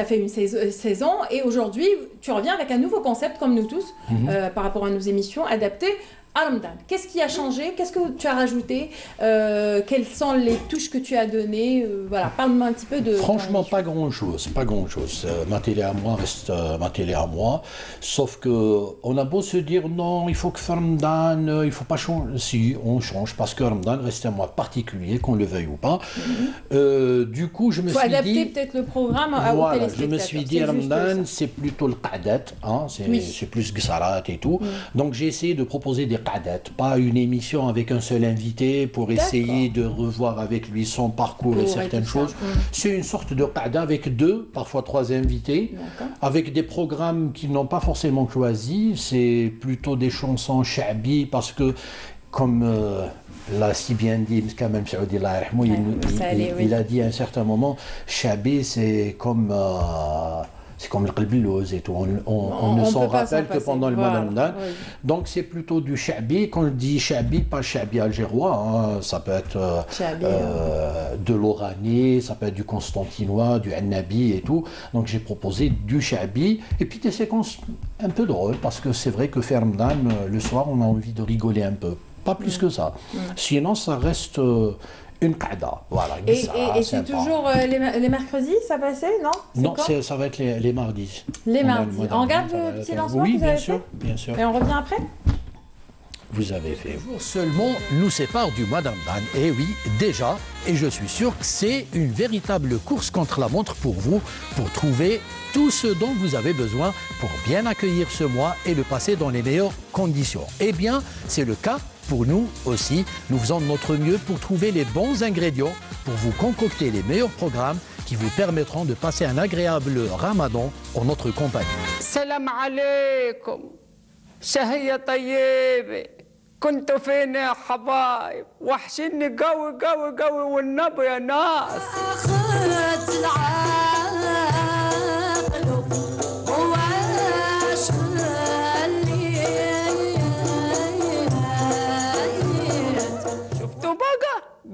as fait une saison et aujourd'hui, tu reviens avec un nouveau concept, comme nous tous, par rapport à nos émissions, adapté à Ramadan. Qu'est-ce qui a changé? Qu'est-ce que tu as rajouté? Quelles sont les touches que tu as données? Voilà, parle-moi un petit peu de... Franchement, pas grand-chose, pas grand-chose. Ma télé à moi reste ma télé à moi. Sauf que on a beau se dire non, il faut que Ramadan, il faut pas changer. Si, on change parce que Ramadan reste un mois particulier, qu'on le veuille ou pas. Du coup, je me suis dit... Il faut adapter peut-être le programme aux téléspectateurs. Je me suis dit, Ramadan, c'est plutôt le qadat, hein, c'est plus gsarat et tout. Donc j'ai essayé de proposer des pas une émission avec un seul invité pour essayer de revoir avec lui son parcours et certaines choses. C'est une sorte de qada avec 2, parfois 3 invités, avec des programmes qu'ils n'ont pas forcément choisis. C'est plutôt des chansons shabi parce que, comme l'a si bien dit Kamel Saoudi, il a dit à un certain moment, shabi c'est comme... c'est comme le qalbilouz et tout. On ne s'en rappelle que pendant le mois de Ramadan. Donc c'est plutôt du shabi. Quand je dis shabi, pas shabi algérois, hein, ça peut être de l'orani, ça peut être du constantinois, du annabi et tout. Donc j'ai proposé du shabi et puis des séquences un peu drôles parce que c'est vrai que faire Ramadan, le soir, on a envie de rigoler un peu. Pas plus que ça. Sinon, ça reste... une qada, voilà. Et c'est toujours les mercredis, ça passait, non? Non, ça va être les mardis. Les mardis. On regarde le petit lancement que vous avez fait? Oui, bien sûr. Et on revient après? Vous avez fait. Seulement nous sépare du mois d'Ramadan. Et oui, déjà, et je suis sûr que c'est une véritable course contre la montre pour vous, pour trouver tout ce dont vous avez besoin pour bien accueillir ce mois et le passer dans les meilleures conditions. Eh bien, c'est le cas pour nous aussi. Nous faisons de notre mieux pour trouver les bons ingrédients, pour vous concocter les meilleurs programmes qui vous permettront de passer un agréable Ramadan en notre compagnie. Salam alaikum, shahiyya tayyibah, kuntu fina ya habaib, wahshinni qawi qawi qawi والنبي يا ناس.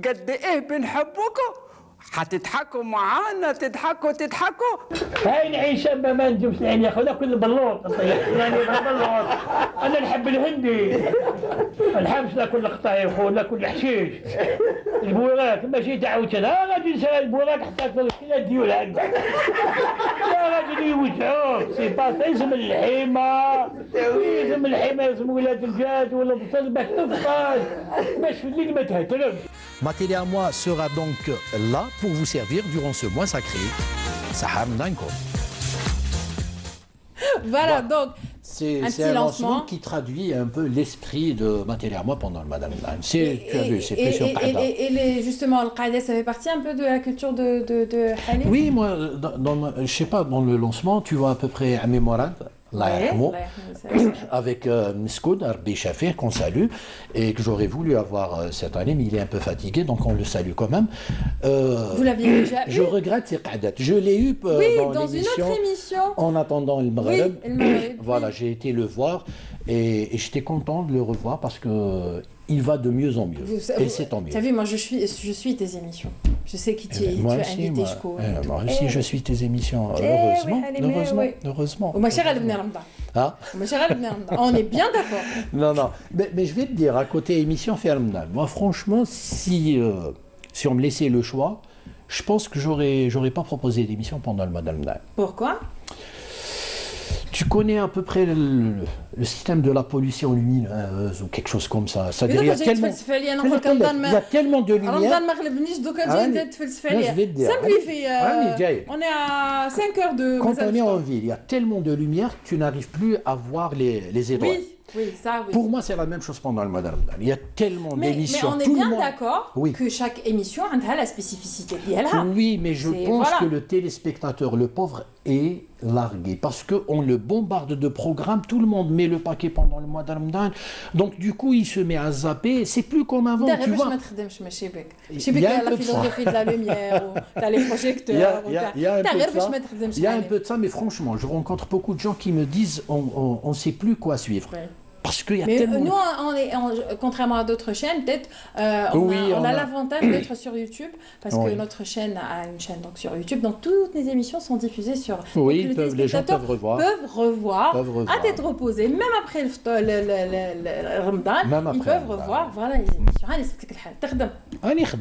قد ايه بنحبكم حتضحكوا معانا تضحكوا هاي نعيش ما نجيبش العين يا اخي ناكل البلوط يعني البلوط انا نحب الهندي ما نحبش ناكل القطايف وناكل الحشيش البويرات ماشي تعاود انا غادي نسال البويرات حتى كلا ديول عندك يا راجل يوجعوك سي با لازم اللحيمه لازم ولاد الجاج ولا بطل باش تفطر باش في الليل ما تهترمش. Ma télé à moi sera donc là pour vous servir durant ce mois sacré. Sahar Mdanko. Voilà, donc, c'est un lancement qui traduit un peu l'esprit de ma télé à moi pendant le Madame Dan. Tu as vu, c'est plus sur Qada. Et justement, le Qada, ça fait partie un peu de la culture de Khalid? Oui, moi, je sais pas, dans le lancement, tu vois à peu près Ami Morad. Avec Mskoud Arbi Shafir qu'on salue et que j'aurais voulu avoir cette année, mais il est un peu fatigué, donc on le salue quand même. Vous l'aviez déjà eu? Je regrette ces qadat. Je l'ai eu dans une autre émission. En attendant le Maghreb. Voilà, j'ai été le voir et j'étais content de le revoir parce que il va de mieux en mieux. Et c'est tant mieux. Tu as vu, moi je suis tes émissions. Je sais qui tu es. Moi aussi, moi aussi je suis tes émissions. Heureusement. On est bien d'accord. Non. Mais je vais te dire, à côté émission Fermnal, moi franchement, si on me laissait le choix, je pense que j'aurais pas proposé d'émission pendant le mois d'Ramadan. Pourquoi? Tu connais à peu près le système de la pollution lumineuse ou quelque chose comme ça. Il y a tellement de lumière. Je vais te dire. On est à 5 heures de... Quand on est en ville, il y a tellement de lumière que tu n'arrives plus à voir les étoiles. Oui, ça, oui. Pour moi, c'est la même chose pendant le mois de Ramadan. Il y a tellement d'émissions. Mais on est bien d'accord que chaque émission a la spécificité. Oui, mais je pense que le téléspectateur, le pauvre, est largué. Parce qu'on le bombarde de programmes. Tout le monde met le paquet pendant le mois de Ramadan. Donc, du coup, il se met à zapper. C'est plus comme avant, tu vois. Il y a la philosophie de la lumière, ou les projecteurs. Il y a un peu de ça, mais franchement, je rencontre beaucoup de gens qui me disent on ne sait plus quoi suivre. Parce qu'il y a mais tellement... nous, contrairement à d'autres chaînes, peut-être, on a l'avantage d'être sur YouTube, parce que notre chaîne a une chaîne donc, sur YouTube, donc toutes les émissions sont diffusées sur... Oui, les gens peuvent revoir. À tête reposée, même après le Ramadan, ils peuvent revoir voilà, les émissions.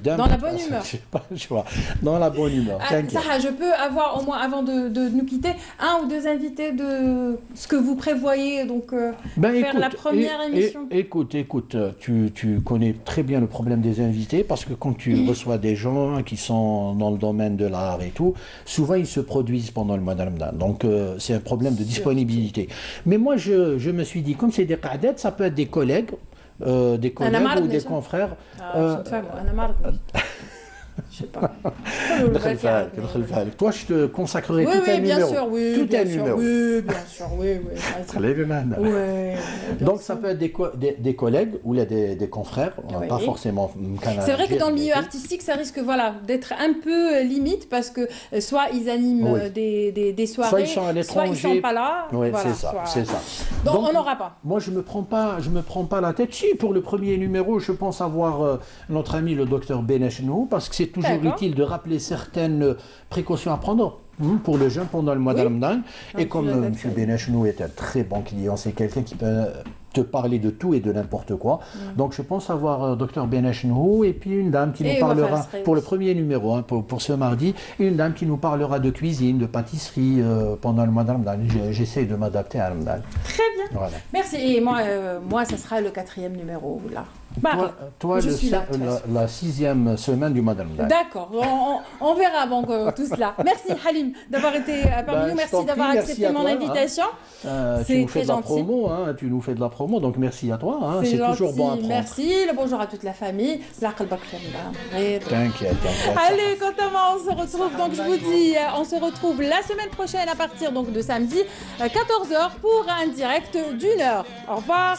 Dans la bonne humeur. Dans la bonne humeur. Ça, je peux avoir au moins, avant de nous quitter, un ou deux invités de ce que vous prévoyez, donc faire la première émission. Écoute, tu connais très bien le problème des invités, parce que quand tu reçois des gens qui sont dans le domaine de l'art et tout, souvent ils se produisent pendant le mois de Ramadan. Donc c'est un problème de disponibilité. Mais moi je me suis dit, comme c'est des qa'adat, ça peut être des collègues ou des confrères. Je sais pas. Toi, je te consacrerai tout un numéro. Oui, bien sûr. Donc, ça peut être des collègues ou des confrères, pas forcément. C'est vrai que dans le milieu artistique, ça risque d'être un peu limite, parce que soit ils animent des soirées, soit ils sont pas là. Oui, c'est ça. Donc, on n'aura pas. Moi, je me prends pas la tête. Si, pour le premier numéro, je pense avoir notre ami le docteur Benachnou, parce que c'est toujours utile de rappeler certaines précautions à prendre pour le jeûne pendant le mois de Ramadan. Et comme M. Benachnou est un très bon client, c'est quelqu'un qui peut te parler de tout et de n'importe quoi. Donc je pense avoir Dr Benachnou et puis une dame qui nous parlera pour le premier numéro, pour ce mardi, une dame qui nous parlera de cuisine, de pâtisserie pendant le mois de Ramadan. J'essaie de m'adapter à Ramadan. Très bien. Voilà. Merci. Et moi, ça sera le 4e numéro là. Toi la 6e semaine du mois de Ramadan. D'accord, on verra donc tout cela. Merci Halim d'avoir été parmi nous, merci d'avoir accepté mon invitation. Tu nous fais de la promo, tu nous fais de la promo, donc merci à toi. C'est toujours bon à prendre. Merci, le bonjour à toute la famille. T'inquiète. Allez, quant à moi, on se retrouve, donc je vous dis, on se retrouve la semaine prochaine à partir donc de samedi 14h pour un direct d'1 heure. Au revoir.